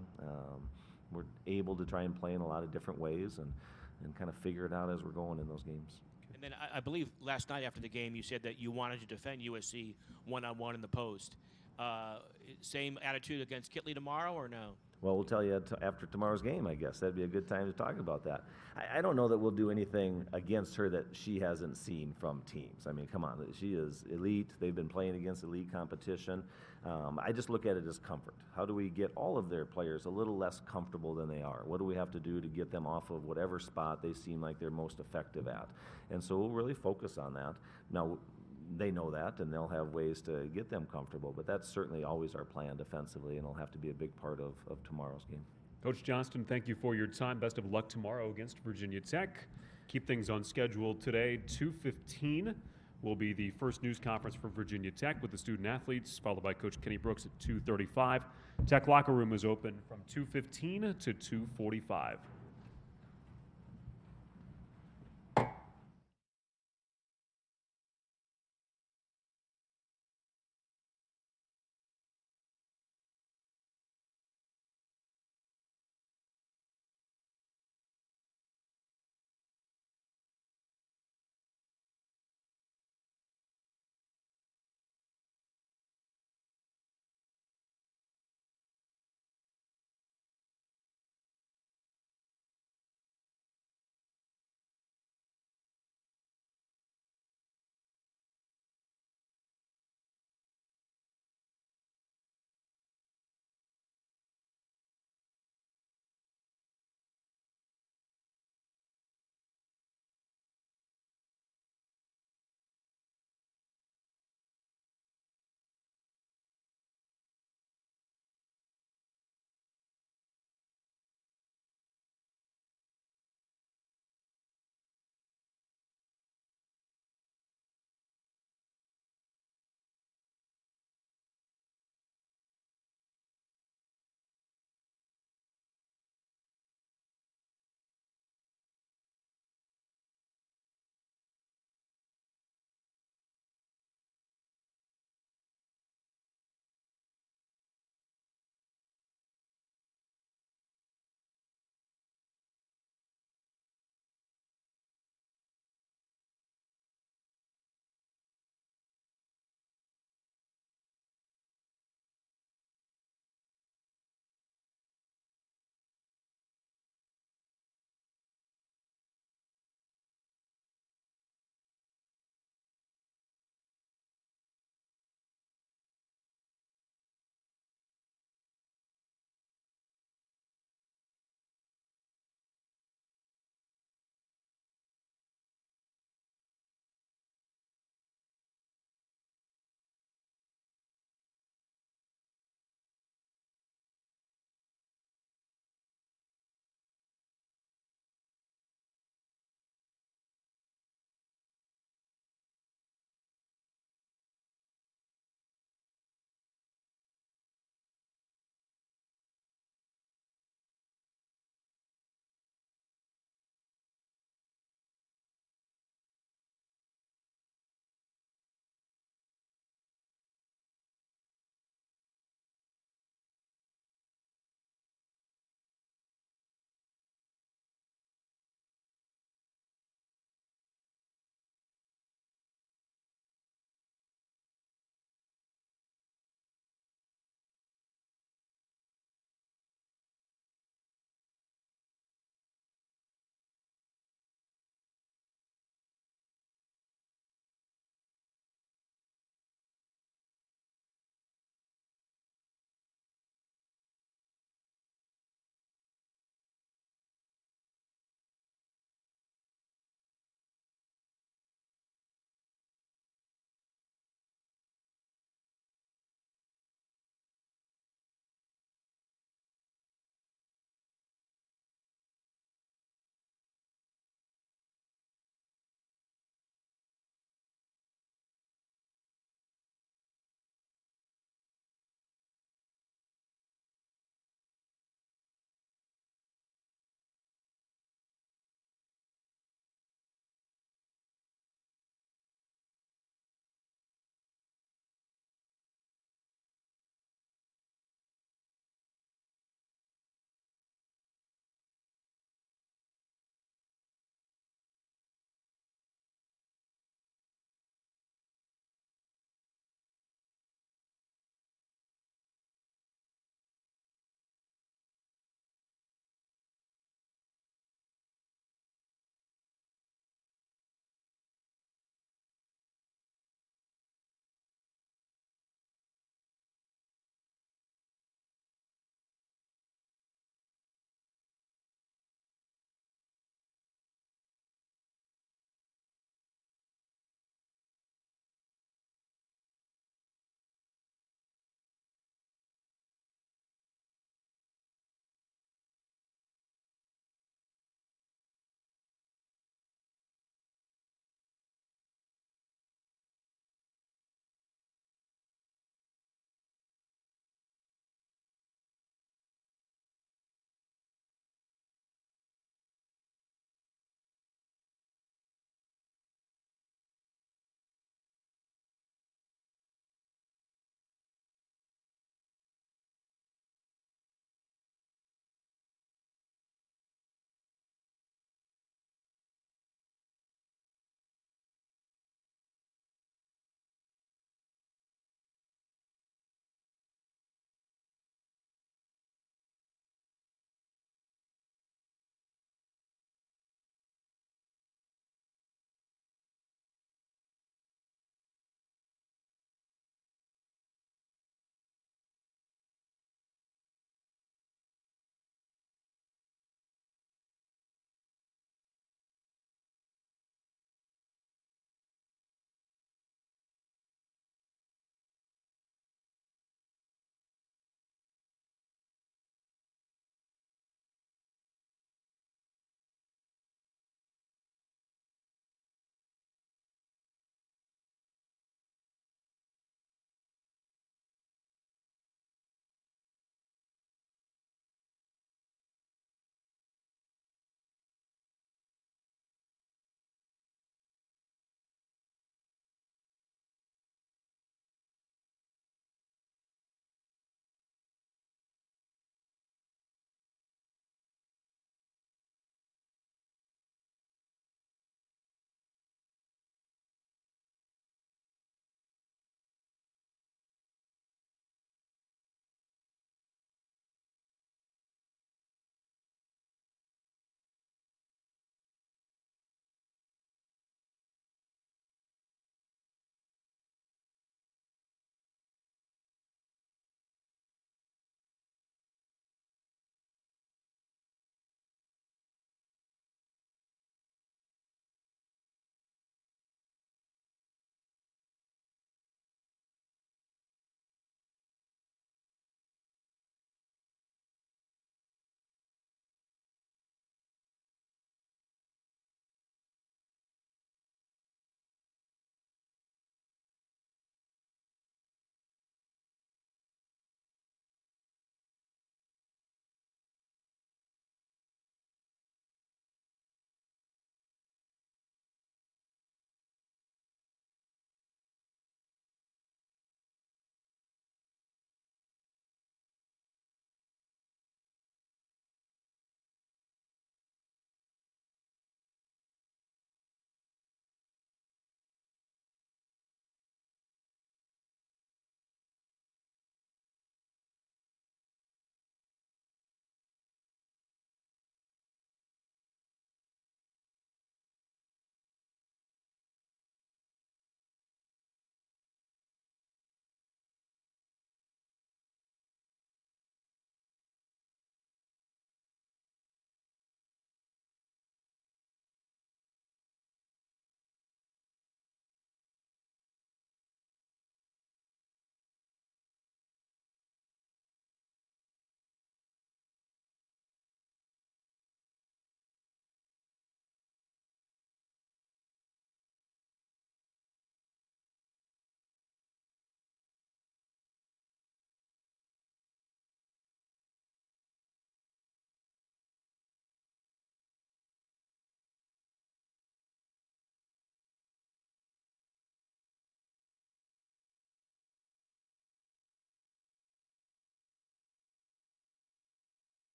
We're able to try and play in a lot of different ways and kind of figure it out as we're going in those games. And then I believe last night after the game you said that you wanted to defend USC one-on-one in the post. Same attitude against Kitley tomorrow or no? Well, we'll tell you after tomorrow's game, I guess. That'd be a good time to talk about that. I don't know that we'll do anything against her that she hasn't seen from teams. I mean, come on. She is elite. They've been playing against elite competition. I just look at it as comfort. How do we get all of their players a little less comfortable than they are? What do we have to do to get them off of whatever spot they seem like they're most effective at? And so we'll really focus on that. Now, they know that, and they'll have ways to get them comfortable. But that's certainly always our plan defensively, and it'll have to be a big part of tomorrow's game. Coach Johnston, thank you for your time. Best of luck tomorrow against Virginia Tech. Keep things on schedule today. 2:15 will be the first news conference for Virginia Tech with the student athletes, followed by Coach Kenny Brooks at 2:35. Tech locker room is open from 2:15 to 2:45.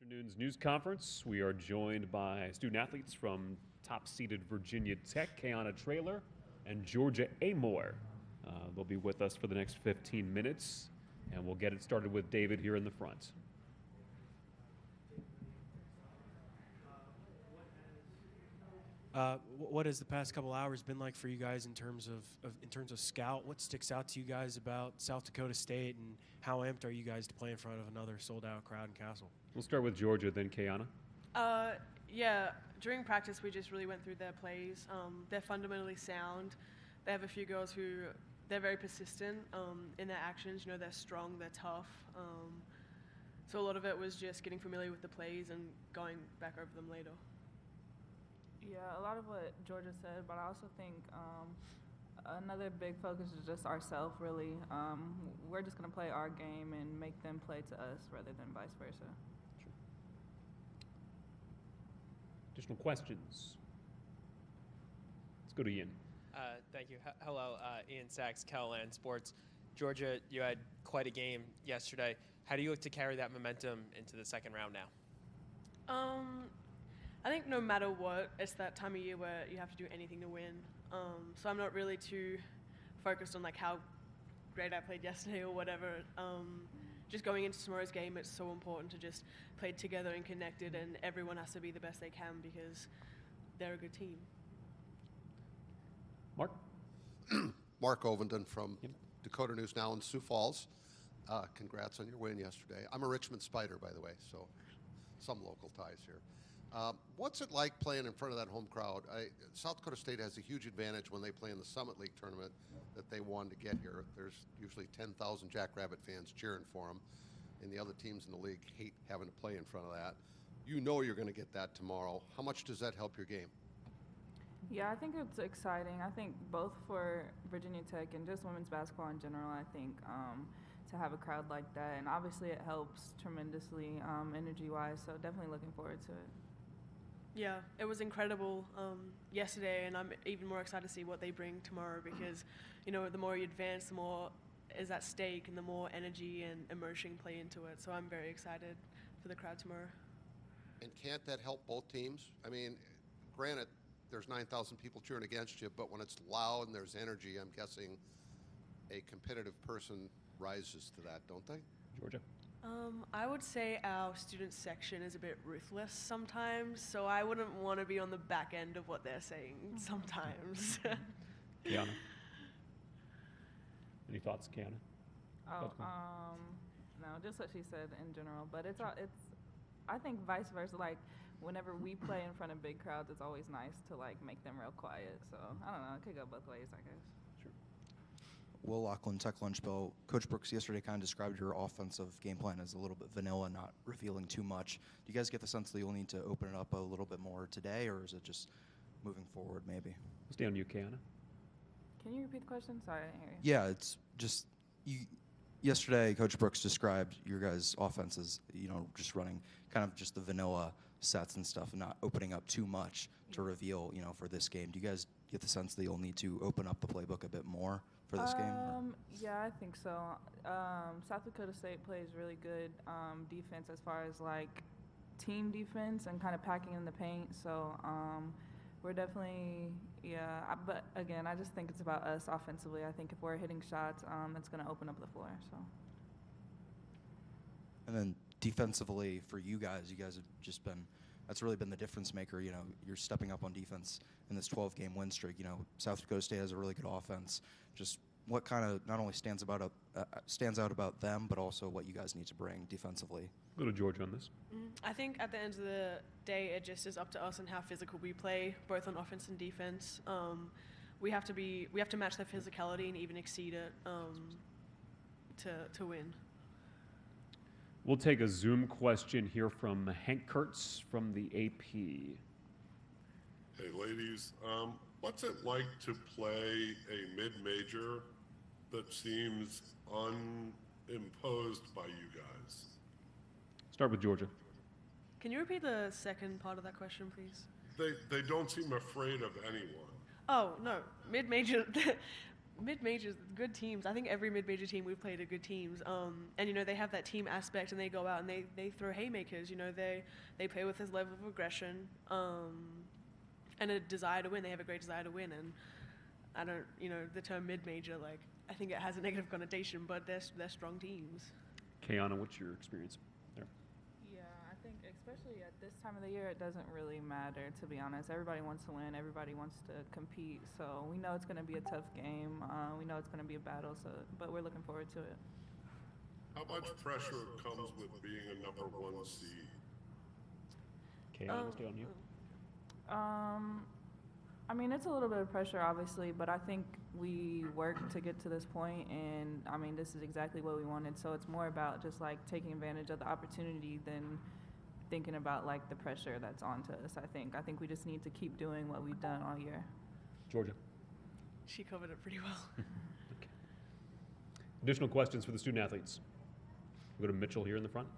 Afternoon's news conference. We are joined by student athletes from top-seeded Virginia Tech, Kayana Traylor and Georgia Amore. They'll be with us for the next 15 minutes, and we'll get it started with David here in the front. What has the past couple hours been like for you guys in terms of scout? What sticks out to you guys about South Dakota State, and how amped are you guys to play in front of another sold-out crowd in Castle? We'll start with Georgia, then Kayana. Yeah, during practice we just really went through their plays. They're fundamentally sound. They have a few girls who they're very persistent in their actions. You know, they're strong, they're tough. So a lot of it was just getting familiar with the plays and going back over them later. Yeah, a lot of what Georgia said, but I also think another big focus is just ourselves, really. We're just going to play our game and make them play to us rather than vice versa. Sure. Additional questions? Let's go to Ian. Thank you. Hello, Ian Sachs, KLN Sports. Georgia, you had quite a game yesterday. How do you look to carry that momentum into the second round now? I think no matter what, it's that time of year where you have to do anything to win. So I'm not really too focused on like how great I played yesterday or whatever. Just going into tomorrow's game, it's so important to just play together and connected, and everyone has to be the best they can because they're a good team. Mark? Mark Ovenden from Dakota News Now in Sioux Falls. Congrats on your win yesterday. I'm a Richmond Spider, by the way, so some local ties here. What's it like playing in front of that home crowd? South Dakota State has a huge advantage when they play in the Summit League tournament that they won to get here. There's usually 10,000 Jackrabbit fans cheering for them, and the other teams in the league hate having to play in front of that. You know you're going to get that tomorrow. How much does that help your game? Yeah, I think it's exciting. I think both for Virginia Tech and just women's basketball in general, I think to have a crowd like that, and obviously it helps tremendously energy-wise, so definitely looking forward to it. Yeah, it was incredible yesterday, and I'm even more excited to see what they bring tomorrow because, you know, the more you advance, the more is at stake and the more energy and immersion play into it. So I'm very excited for the crowd tomorrow. And can't that help both teams? I mean, granted, there's 9,000 people cheering against you, but when it's loud and there's energy, I'm guessing a competitive person rises to that, don't they? Georgia? I would say our student section is a bit ruthless sometimes, so I wouldn't want to be on the back end of what they're saying sometimes. Kiana? Any thoughts, Kiana? Oh, no, just what she said in general, but I think vice versa, like whenever we play in front of big crowds, it's always nice to like make them real quiet, so I don't know, it could go both ways, I guess. Will Lachlan, Tech Lunch Bell. Coach Brooks yesterday kind of described your offensive game plan as a little bit vanilla, not revealing too much. Do you guys get the sense that you'll need to open it up a little bit more today, or is it just moving forward maybe? We'll stay on you, Kayana. Can you repeat the question? Sorry, I didn't hear you. Yeah, it's just yesterday Coach Brooks described your guys' offense as, you know, just running kind of just the vanilla sets and stuff and not opening up too much to reveal, you know, for this game. Do you guys get the sense that you'll need to open up the playbook a bit more for this game? Yeah, I think so. South Dakota State plays really good defense as far as like team defense and kind of packing in the paint. So we're definitely, but again, I just think it's about us offensively. I think if we're hitting shots, it's going to open up the floor. So. And then defensively for you guys have just been, that's really been the difference maker. You know, you're stepping up on defense in this 12-game win streak. You know, South Dakota State has a really good offense. Just what kind of not only stands out about them, but also what you guys need to bring defensively. Go to Georgia on this. I think at the end of the day, it just is up to us and how physical we play, both on offense and defense. We have to match their physicality and even exceed it to win. We'll take a Zoom question here from Hank Kurtz from the AP. Hey, ladies. What's it like to play a mid-major that seems unimposed by you guys? Start with Georgia. Can you repeat the second part of that question, please? They don't seem afraid of anyone. Oh, no. Mid-major, mid-majors, good teams. I think every mid-major team we've played are good teams. And, you know, they have that team aspect and they go out and they throw haymakers. You know, they play with this level of aggression and a desire to win. They have a great desire to win. And I don't, you know, the term mid-major, like, I think it has a negative connotation, but they're strong teams. Kayana, what's your experience there? Yeah, I think especially at this time of the year, it doesn't really matter, to be honest. Everybody wants to win. Everybody wants to compete. So we know it's going to be a tough game. We know it's going to be a battle, but we're looking forward to it. How much pressure comes with being a number 1 seed? Kayana, we'll stay on you. I mean, it's a little bit of pressure, obviously, but I think we worked to get to this point, and I mean, this is exactly what we wanted. So it's more about just like taking advantage of the opportunity than thinking about like the pressure that's onto us. I think we just need to keep doing what we've done all year. Georgia. She covered it pretty well. Okay. Additional questions for the student athletes? We'll go to Mitchell here in the front.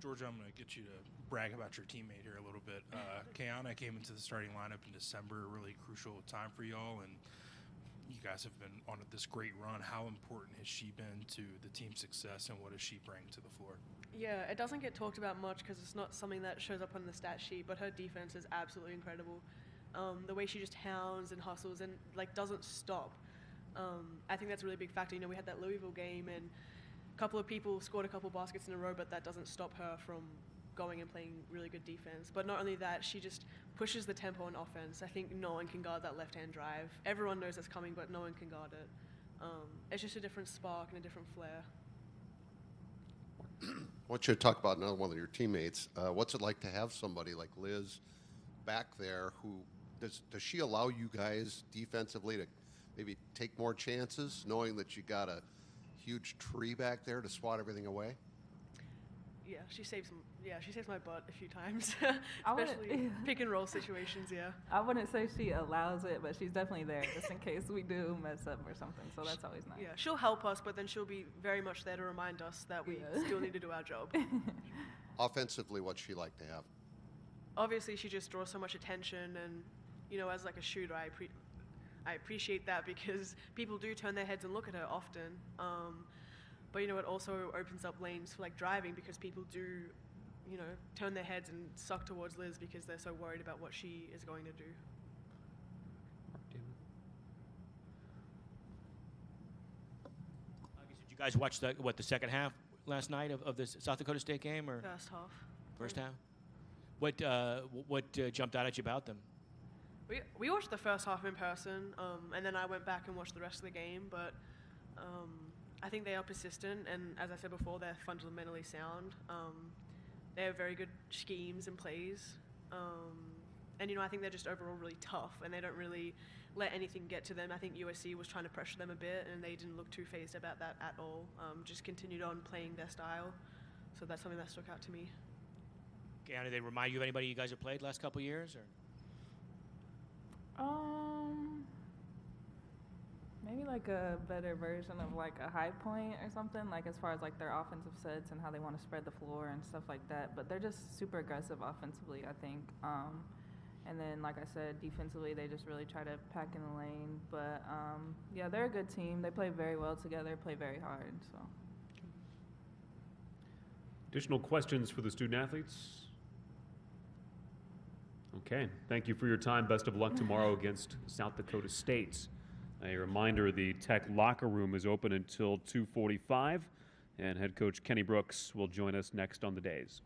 Georgia, I'm going to get you to brag about your teammate here a little bit. Kayana came into the starting lineup in December, a really crucial time for y'all, and you guys have been on this great run. How important has she been to the team's success, and what does she bring to the floor? Yeah, it doesn't get talked about much because it's not something that shows up on the stat sheet, but her defense is absolutely incredible. The way she just hounds and hustles and like doesn't stop. I think that's a really big factor. You know, we had that Louisville game and a couple of people scored a couple of baskets in a row, but that doesn't stop her from going and playing really good defense. But not only that, she just pushes the tempo on offense. I think no one can guard that left-hand drive. Everyone knows it's coming, but no one can guard it. It's just a different spark and a different flair. I want you to talk about another one of your teammates. What's it like to have somebody like Liz back there who does she allow you guys defensively to maybe take more chances, knowing that you got a huge tree back there to swat everything away? Yeah, she saves my butt a few times, especially pick and roll situations. Yeah. I wouldn't say she allows it, but she's definitely there just in case we do mess up or something. So that's always nice. Yeah, she'll help us, but then she'll be very much there to remind us that we still need to do our job. Offensively, what's she like to have? Obviously, she just draws so much attention, and you know, as like a shooter, I appreciate that because people do turn their heads and look at her often. But you know, it also opens up lanes for like driving because people do, you know, turn their heads and suck towards Liz because they're so worried about what she is going to do. Did you guys watch the second half last night of the South Dakota State game or First half? First half. What jumped out at you about them? We watched the first half in person, and then I went back and watched the rest of the game. But I think they are persistent, and as I said before, they're fundamentally sound. They have very good schemes and plays, and you know, I think they're just overall really tough, and they don't really let anything get to them. I think USC was trying to pressure them a bit, and they didn't look too fazed about that at all. Just continued on playing their style, so that's something that stuck out to me. Okay, do they remind you of anybody you guys have played last couple of years, or? Maybe like a better version of like a High Point or something, like as far as like their offensive sets and how they want to spread the floor and stuff like that. But they're just super aggressive offensively, I think. And then, like I said, defensively, they just really try to pack in the lane. But yeah, they're a good team. They play very well together, play very hard. So. Additional questions for the student athletes? Okay, thank you for your time. Best of luck tomorrow against South Dakota State. A reminder, the Tech locker room is open until 2:45, and head coach Kenny Brooks will join us next on the Days.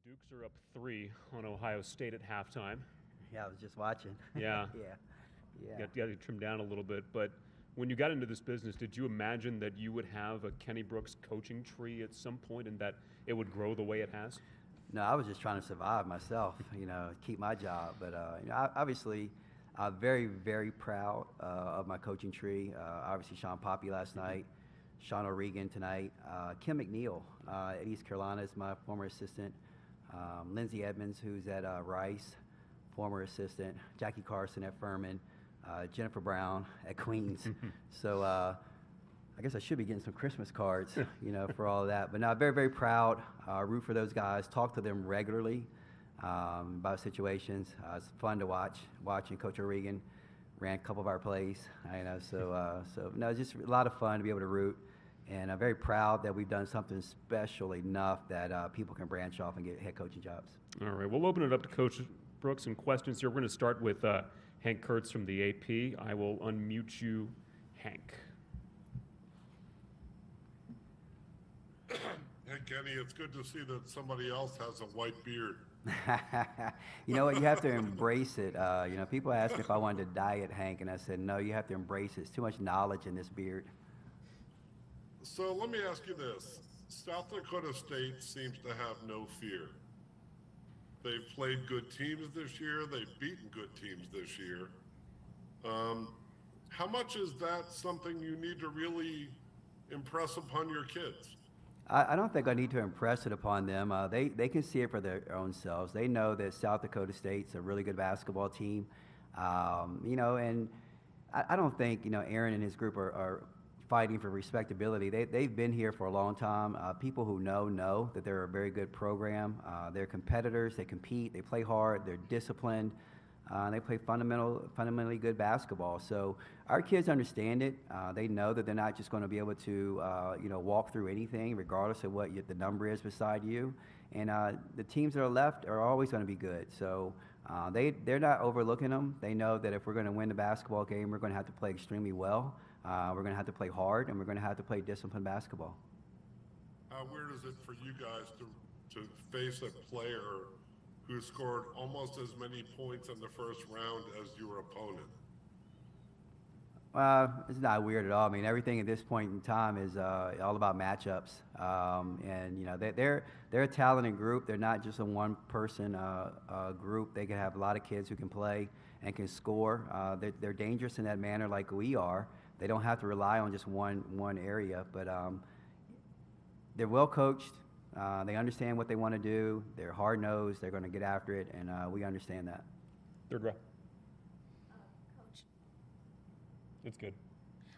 Dukes are up 3 on Ohio State at halftime. Yeah, I was just watching. Yeah. Yeah. You got to trim down a little bit. But when you got into this business, did you imagine that you would have a Kenny Brooks coaching tree at some point and that it would grow the way it has? No, I was just trying to survive myself, keep my job. But obviously, I'm very, very proud of my coaching tree. Obviously, Sean Poppy last night, Sean O'Regan tonight, Kim McNeil at East Carolina is my former assistant, Lindsay Edmonds, who's at Rice, former assistant, Jackie Carson at Furman, Jennifer Brown at Queens. So I guess I should be getting some Christmas cards, for all of that. But no, very, very proud. Root for those guys. Talk to them regularly about situations. It's fun to watching Coach O'Regan ran a couple of our plays. So it's just a lot of fun to be able to root. And I'm very proud that we've done something special enough that people can branch off and get head coaching jobs. All right, we'll open it up to Coach Brooks and questions here. We're going to start with Hank Kurtz from the AP. I will unmute you, Hank. Hey, Kenny, it's good to see that somebody else has a white beard. You know what? You have to embrace it. People ask me if I wanted to dye it, Hank, and I said, no, you have to embrace it. It's too much knowledge in this beard. So let me ask you this. South Dakota State seems to have no fear. They've played good teams this year. They've beaten good teams this year. How much is that something you need to really impress upon your kids? I don't think I need to impress it upon them. They can see it for their own selves. They know that South Dakota State's a really good basketball team. And I don't think, Aaron and his group are fighting for respectability. They've been here for a long time. People who know that they're a very good program. They're competitors. They compete. They play hard. They're disciplined. They play fundamentally good basketball. So our kids understand it. They know that they're not just going to be able to, walk through anything, regardless of what the number is beside you. And the teams that are left are always going to be good. So they're not overlooking them. They know that if we're going to win the basketball game, we're going to have to play extremely well. We're going to have to play hard, and we're going to have to play disciplined basketball. How weird is it for you guys to face a player who scored almost as many points in the first round as your opponent? It's not weird at all. I mean, everything at this point in time is all about matchups. They're a talented group. They're not just a one-person group. They can have a lot of kids who can play and can score. They're dangerous in that manner like we are. They don't have to rely on just one area, but they're well coached. They understand what they want to do. They're hard-nosed. They're going to get after it, and we understand that. Third row. Coach. It's good.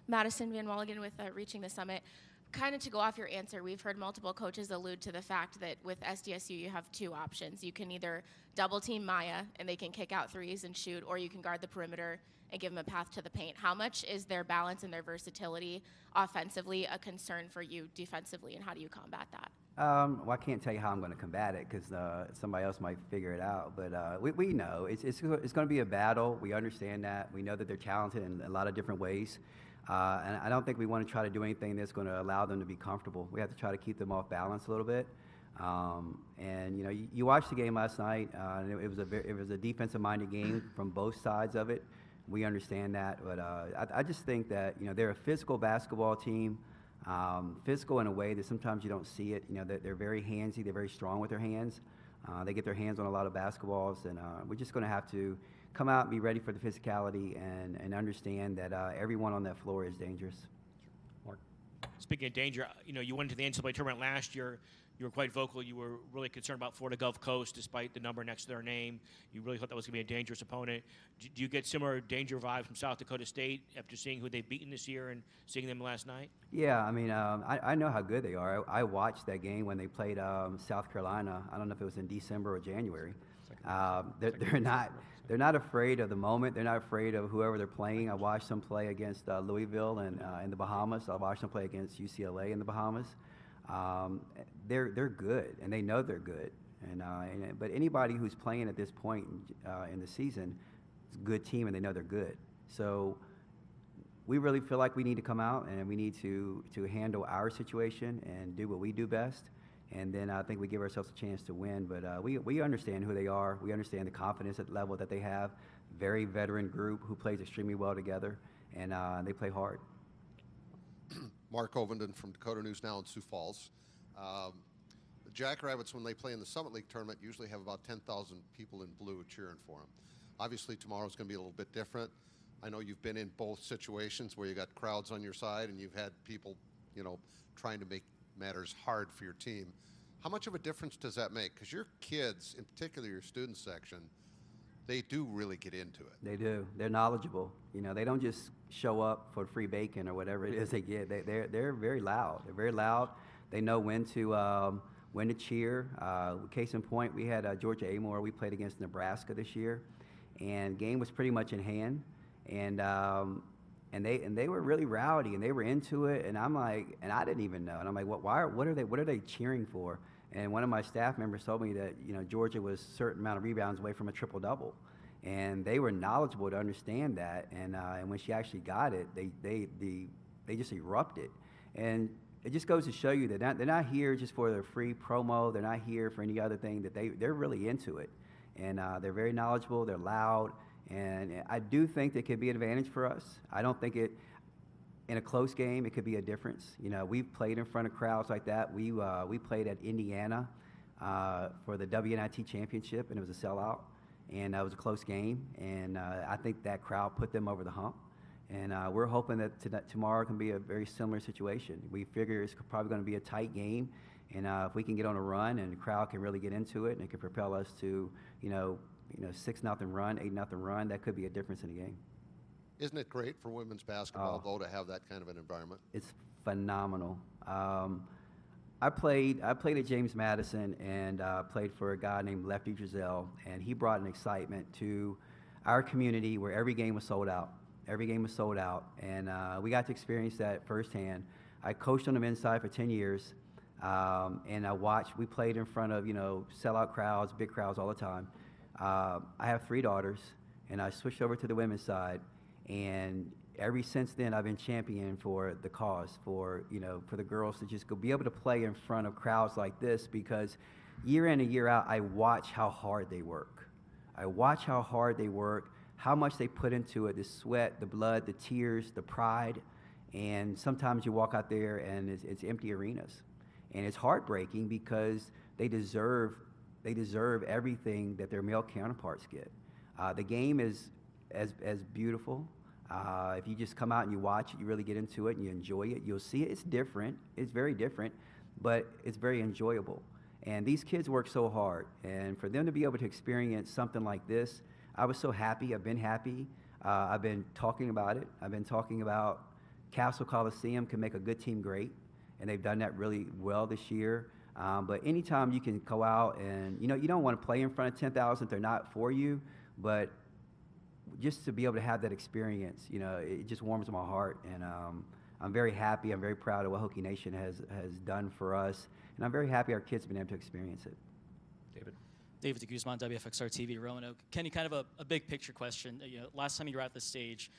Madison Van Walligan with Reaching the Summit. Kind of to go off your answer, we've heard multiple coaches allude to the fact that with SDSU you have two options. You can either double team Maya and they can kick out threes and shoot, or you can guard the perimeter and give them a path to the paint. How much is their balance and their versatility offensively a concern for you defensively, and how do you combat that? Well, I can't tell you how I'm going to combat it because somebody else might figure it out. But we know it's going to be a battle. We understand that. We know that they're talented in a lot of different ways. And I don't think we want to try to do anything that's going to allow them to be comfortable. We have to try to keep them off balance a little bit. You watched the game last night. And it was a defensive-minded game from both sides of it. We understand that, but I just think that they're a physical basketball team. Physical in a way that sometimes you don't see it. They're very handsy. They're very strong with their hands. They get their hands on a lot of basketballs, and we're just going to have to come out and be ready for the physicality and understand that everyone on that floor is dangerous. Mark. Speaking of danger, you went to the NCAA tournament last year. You were quite vocal. You were really concerned about Florida Gulf Coast, despite the number next to their name. You really thought that was going to be a dangerous opponent. Do you get similar danger vibes from South Dakota State after seeing who they've beaten this year and seeing them last night? Yeah, I mean, I know how good they are. I watched that game when they played South Carolina. I don't know if it was in December or January. They're not afraid of the moment. They're not afraid of whoever they're playing. I watched them play against Louisville and in the Bahamas. I watched them play against UCLA in the Bahamas. They're good, and they know they're good. But anybody who's playing at this point in the season is a good team, and they know they're good. So we really feel like we need to come out and we need to handle our situation and do what we do best. and then I think we give ourselves a chance to win. But we understand who they are. We understand the confidence at level that they have. Very veteran group who plays extremely well together, and they play hard. Mark Ovenden from Dakota News Now in Sioux Falls. The Jackrabbits, when they play in the Summit League tournament, usually have about 10,000 people in blue cheering for them. Obviously, tomorrow's going to be a little bit different. I know you've been in both situations where you got crowds on your side and you've had people, trying to make matters hard for your team. How much of a difference does that make? Because your kids, in particular your student section, they do really get into it. They do. They're knowledgeable. They don't just show up for free bacon or whatever it is they get. They're very loud. They're very loud. They know when to cheer. Case in point, we had Georgia Amore. We played against Nebraska this year, and game was pretty much in hand. And they were really rowdy and they were into it. And I'm like, and I didn't even know. And I'm like, what are they cheering for? And one of my staff members told me that Georgia was a certain amount of rebounds away from a triple double, and they were knowledgeable to understand that. And when she actually got it, they just erupted. And it just goes to show you that they're not here just for their free promo. They're not here for any other thing. That they're really into it, and they're very knowledgeable. They're loud, and I do think that could be an advantage for us. I don't think it. In a close game, it could be a difference. We've played in front of crowds like that. We played at Indiana for the WNIT championship, and it was a sellout, and it was a close game. And I think that crowd put them over the hump. And we're hoping that tomorrow can be a very similar situation. We figure it's probably going to be a tight game, and if we can get on a run and the crowd can really get into it, and it can propel us to 6-0 run, 8-0 run, that could be a difference in the game. Isn't it great for women's basketball, though, to have that kind of an environment? It's phenomenal. I played at James Madison and played for a guy named Lefty Drizel, and he brought an excitement to our community where every game was sold out. Every game was sold out, and we got to experience that firsthand. I coached on the men's side for 10 years, and I watched. We played in front of sellout crowds, big crowds all the time. I have 3 daughters, and I switched over to the women's side. And ever since then, I've been championing for the cause, for the girls to just be able to play in front of crowds like this, because year in and year out, I watch how hard they work. I watch how hard they work, how much they put into it, the sweat, the blood, the tears, the pride. And sometimes you walk out there and it's empty arenas. And it's heartbreaking because they deserve everything that their male counterparts get. The game is as beautiful. If you just come out and you watch it, you really get into it and you enjoy it, you'll see it. It's different. It's very different, but it's very enjoyable. And these kids work so hard. And for them to be able to experience something like this, I was so happy. I've been happy. I've been talking about it. I've been talking about Castle Coliseum can make a good team great, and they've done that really well this year. But anytime you can go out and, you don't want to play in front of 10,000 if they're not for you, but just to be able to have that experience, it just warms my heart. And I'm very happy. I'm very proud of what Hokie Nation has done for us. And I'm very happy our kids have been able to experience it. David de Guzman, WFXR TV, Roanoke. Kenny, kind of a big picture question. Last time you were at this stage,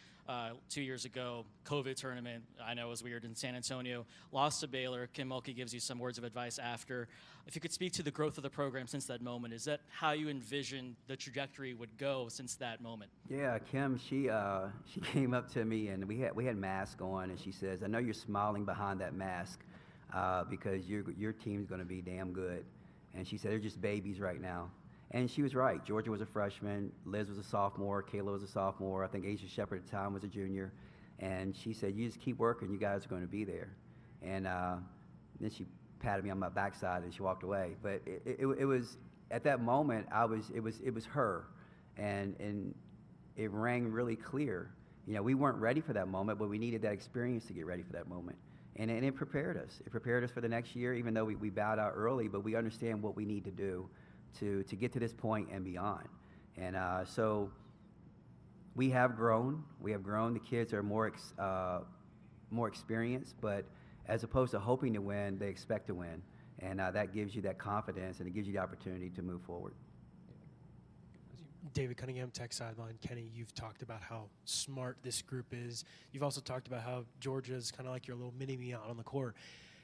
2 years ago, COVID tournament, I know it was weird in San Antonio, lost to Baylor. Kim Mulkey gives you some words of advice after. If you could speak to the growth of the program since that moment, is that how you envisioned the trajectory would go since that moment? Yeah, Kim, she came up to me and we had masks on, and she says, "I know you're smiling behind that mask because your team's going to be damn good." And she said, "They're just babies right now." And she was right. Georgia was a freshman. Liz was a sophomore. Kayla was a sophomore. I think Asia Shepherd at the time was a junior. And she said, "You just keep working. You guys are going to be there." And then she patted me on my backside and she walked away. But it was at that moment it was her, and it rang really clear. We weren't ready for that moment, but we needed that experience to get ready for that moment. And it prepared us. It prepared us for the next year, even though we bowed out early, but we understand what we need to do to get to this point and beyond. And so we have grown. We have grown. The kids are more experienced, but as opposed to hoping to win, they expect to win. And that gives you that confidence, and it gives you the opportunity to move forward. David Cunningham, Tech Sideline. Kenny, you've talked about how smart this group is. You've also talked about how Georgia is kind of like your little mini-me out on the court.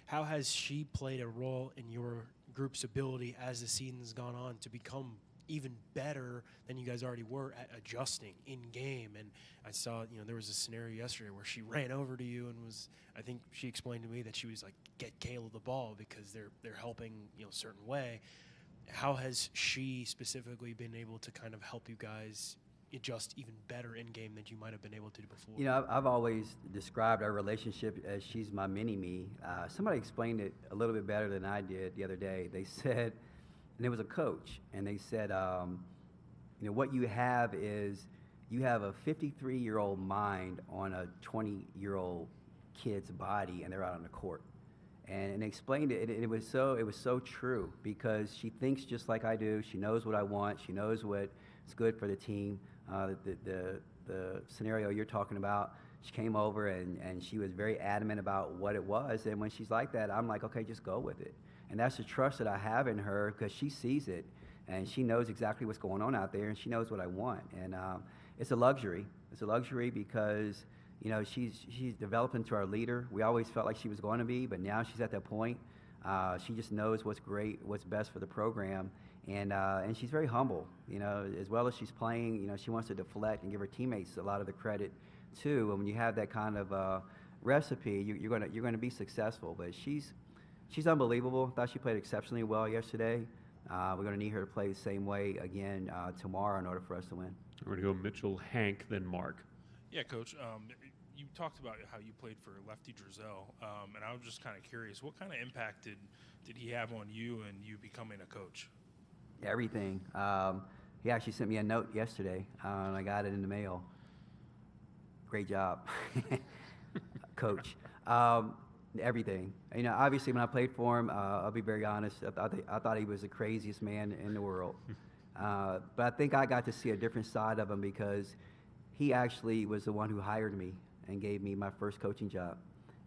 How has she played a role in your group's ability as the season's gone on to become even better than you guys already were at adjusting in game? And I saw, there was a scenario yesterday where she ran over to you and I think she explained to me that she was like, get Kayla the ball because they're helping, a certain way. How has she specifically been able to kind of help you guys adjust even better in game than you might have been able to do before? I've always described our relationship as she's my mini-me. Somebody explained it a little bit better than I did the other day. They said, and it was a coach, and they said, what you have is you have a 53-year-old mind on a 20-year-old kid's body, and they're out on the court. And they explained it, and it was so true because she thinks just like I do. She knows what I want. She knows what's good for the team. The scenario you're talking about, she came over and she was very adamant about what it was. And when she's like that, I'm like, okay, just go with it. And that's the trust that I have in her because she sees it and she knows exactly what's going on out there and she knows what I want. And it's a luxury. It's a luxury because, she's developed into our leader. We always felt like she was going to be, but now she's at that point. She just knows what's great, what's best for the program. And she's very humble, as well as she's playing, she wants to deflect and give her teammates a lot of the credit too. And when you have that kind of recipe, you're gonna be successful. But she's unbelievable. I thought she played exceptionally well yesterday. We're gonna need her to play the same way again tomorrow in order for us to win. We're gonna go Mitchell, Hank, then Mark. Yeah, Coach. You talked about how you played for Lefty Drizel, and I was just kind of curious, what kind of impact did he have on you and you becoming a coach? Everything. He actually sent me a note yesterday, and I got it in the mail. Great job, Coach. Everything. Obviously, when I played for him, I'll be very honest, I thought he was the craziest man in the world. But I think I got to see a different side of him because he actually was the one who hired me and gave me my first coaching job.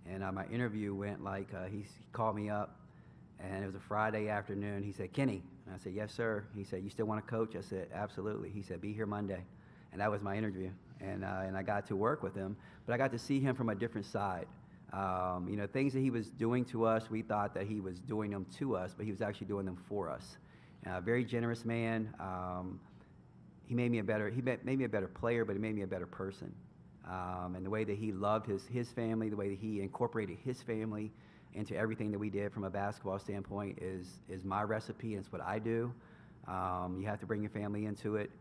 And my interview went like, he called me up, and it was a Friday afternoon. He said, Kenny. And I said, yes, sir. He said, you still want to coach? I said, absolutely. He said, be here Monday. And that was my interview. And I got to work with him. But I got to see him from a different side. Things that he was doing to us, we thought that he was doing them to us, but he was actually doing them for us. Very generous man. He made me a better player, but he made me a better person. And the way that he loved his family, the way that he incorporated his family into everything that we did from a basketball standpoint is my recipe, and it's what I do. You have to bring your family into it.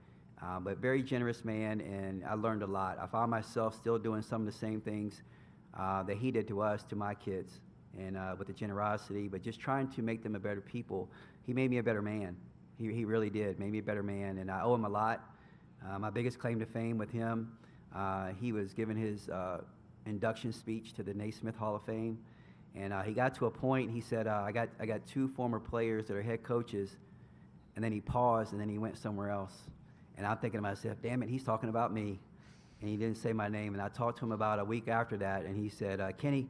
But very generous man, and I learned a lot. I found myself still doing some of the same things that he did to us, to my kids, and with the generosity, but just trying to make them a better people. He made me a better man. He really did, made me a better man, and I owe him a lot. My biggest claim to fame with him, he was giving his induction speech to the Naismith Hall of Fame, and he got to a point, he said, I got two former players that are head coaches, and then he paused, and then he went somewhere else. And I'm thinking to myself, damn it, he's talking about me. And he didn't say my name. And I talked to him about a week after that, and he said, Kenny,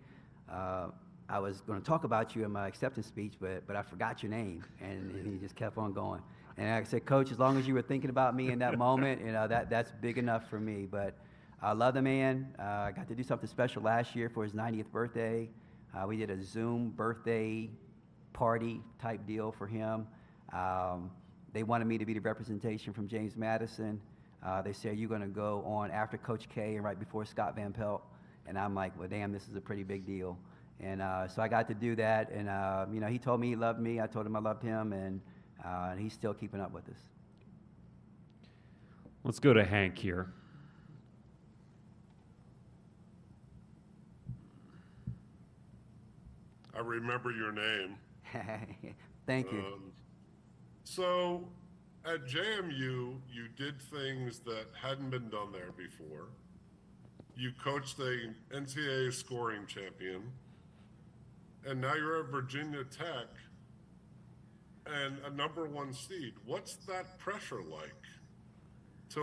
I was going to talk about you in my acceptance speech, but I forgot your name. And he just kept on going. And I said, Coach, as long as you were thinking about me in that moment, that's big enough for me. But I love the man. I got to do something special last year for his 90th birthday. We did a Zoom birthday party type deal for him. They wanted me to be the representation from James Madison. They said, you're going to go on after Coach K and right before Scott Van Pelt. And I'm like, well, damn, this is a pretty big deal. And so I got to do that. And, he told me he loved me. I told him I loved him. And he's still keeping up with us. Let's go to Hank here. I remember your name. Thank you. So at JMU, you did things that hadn't been done there before. You coached the NCAA scoring champion, and now you're at Virginia Tech and a #1 seed. What's that pressure like? To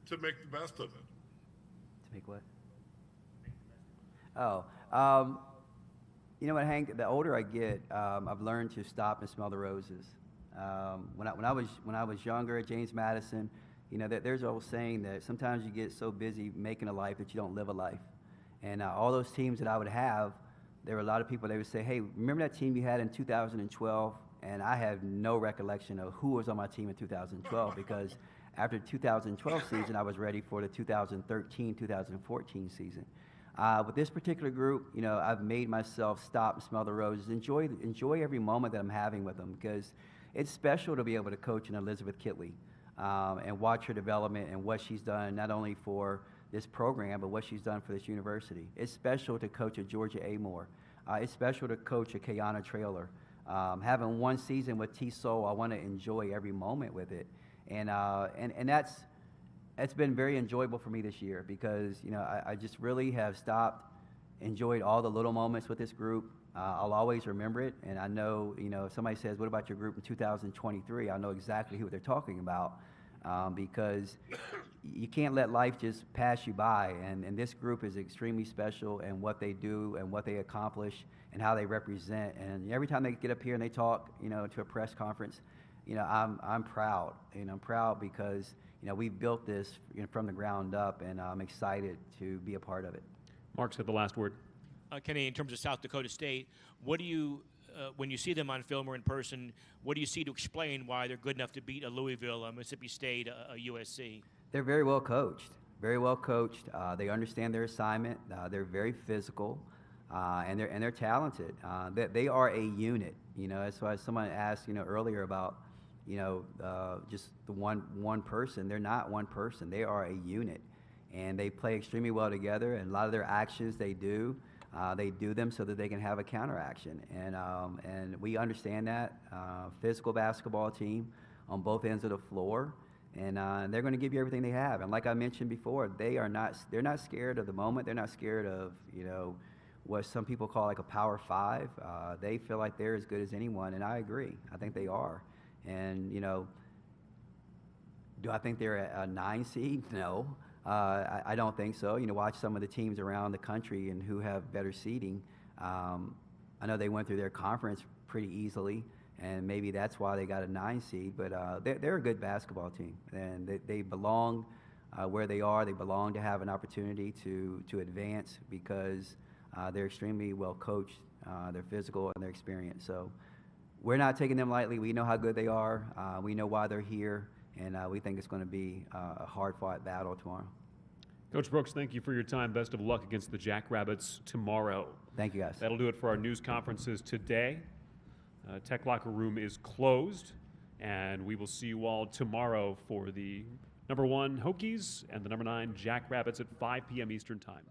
to make the best of it. To make what? Oh, you know what, Hank? The older I get, I've learned to stop and smell the roses. When I was younger at James Madison, You know, there's an old saying that sometimes you get so busy making a life that you don't live a life. And all those teams that I would have, there were a lot of people, they would say, hey, remember that team you had in 2012? And I have no recollection of who was on my team in 2012 because after the 2012 season, I was ready for the 2013-2014 season. With this particular group, you know, I've made myself stop and smell the roses, enjoy every moment that I'm having with them because it's special to be able to coach an Elizabeth Kitley and watch her development and what she's done not only for this program, but what she's done for this university. It's special to coach a Georgia Amore. It's special to coach a Kayana Traylor. Having one season with T-Soul, I want to enjoy every moment with it. And that's been very enjoyable for me this year because, you know, I just really have stopped, enjoyed all the little moments with this group. I'll always remember it. And I know, you know, if somebody says, what about your group in 2023? I know exactly who they're talking about because you can't let life just pass you by. And this group is extremely special in what they do and what they accomplish and how they represent. And every time they get up here and they talk, you know, to a press conference, you know, I'm proud. And I'm proud because, you know, we built this, you know, from the ground up, and I'm excited to be a part of it. Mark's got the last word. Kenny, in terms of South Dakota State, what do you, when you see them on film or in person, what do you see to explain why they're good enough to beat a Louisville, a Mississippi State, a USC? They're very well coached. Very well coached. They understand their assignment. They're very physical, and they're talented. They are a unit. You know, that's why someone asked, you know, earlier about, you know, just the one person. They're not one person. They are a unit, and they play extremely well together. And a lot of their actions they do them so that they can have a counteraction. And we understand that. Physical basketball team on both ends of the floor, and they're going to give you everything they have. And like I mentioned before, they're not scared of the moment. They're not scared of, you know, what some people call like a Power 5. They feel like they're as good as anyone, and I agree. I think they are. And, you know, do I think they're a 9 seed? No. I don't think so. You know, watch some of the teams around the country and who have better seeding. I know they went through their conference pretty easily, and maybe that's why they got a 9 seed. But they're a good basketball team, and they belong where they are. They belong to have an opportunity to advance because they're extremely well coached. They're physical and they're experienced. So we're not taking them lightly. We know how good they are. We know why they're here, and we think it's going to be a hard-fought battle tomorrow. Coach Brooks, thank you for your time. Best of luck against the Jackrabbits tomorrow. Thank you, guys. That'll do it for our news conferences today. Tech Locker Room is closed, and we will see you all tomorrow for the #1 Hokies and the #9 Jackrabbits at 5 p.m. Eastern Time.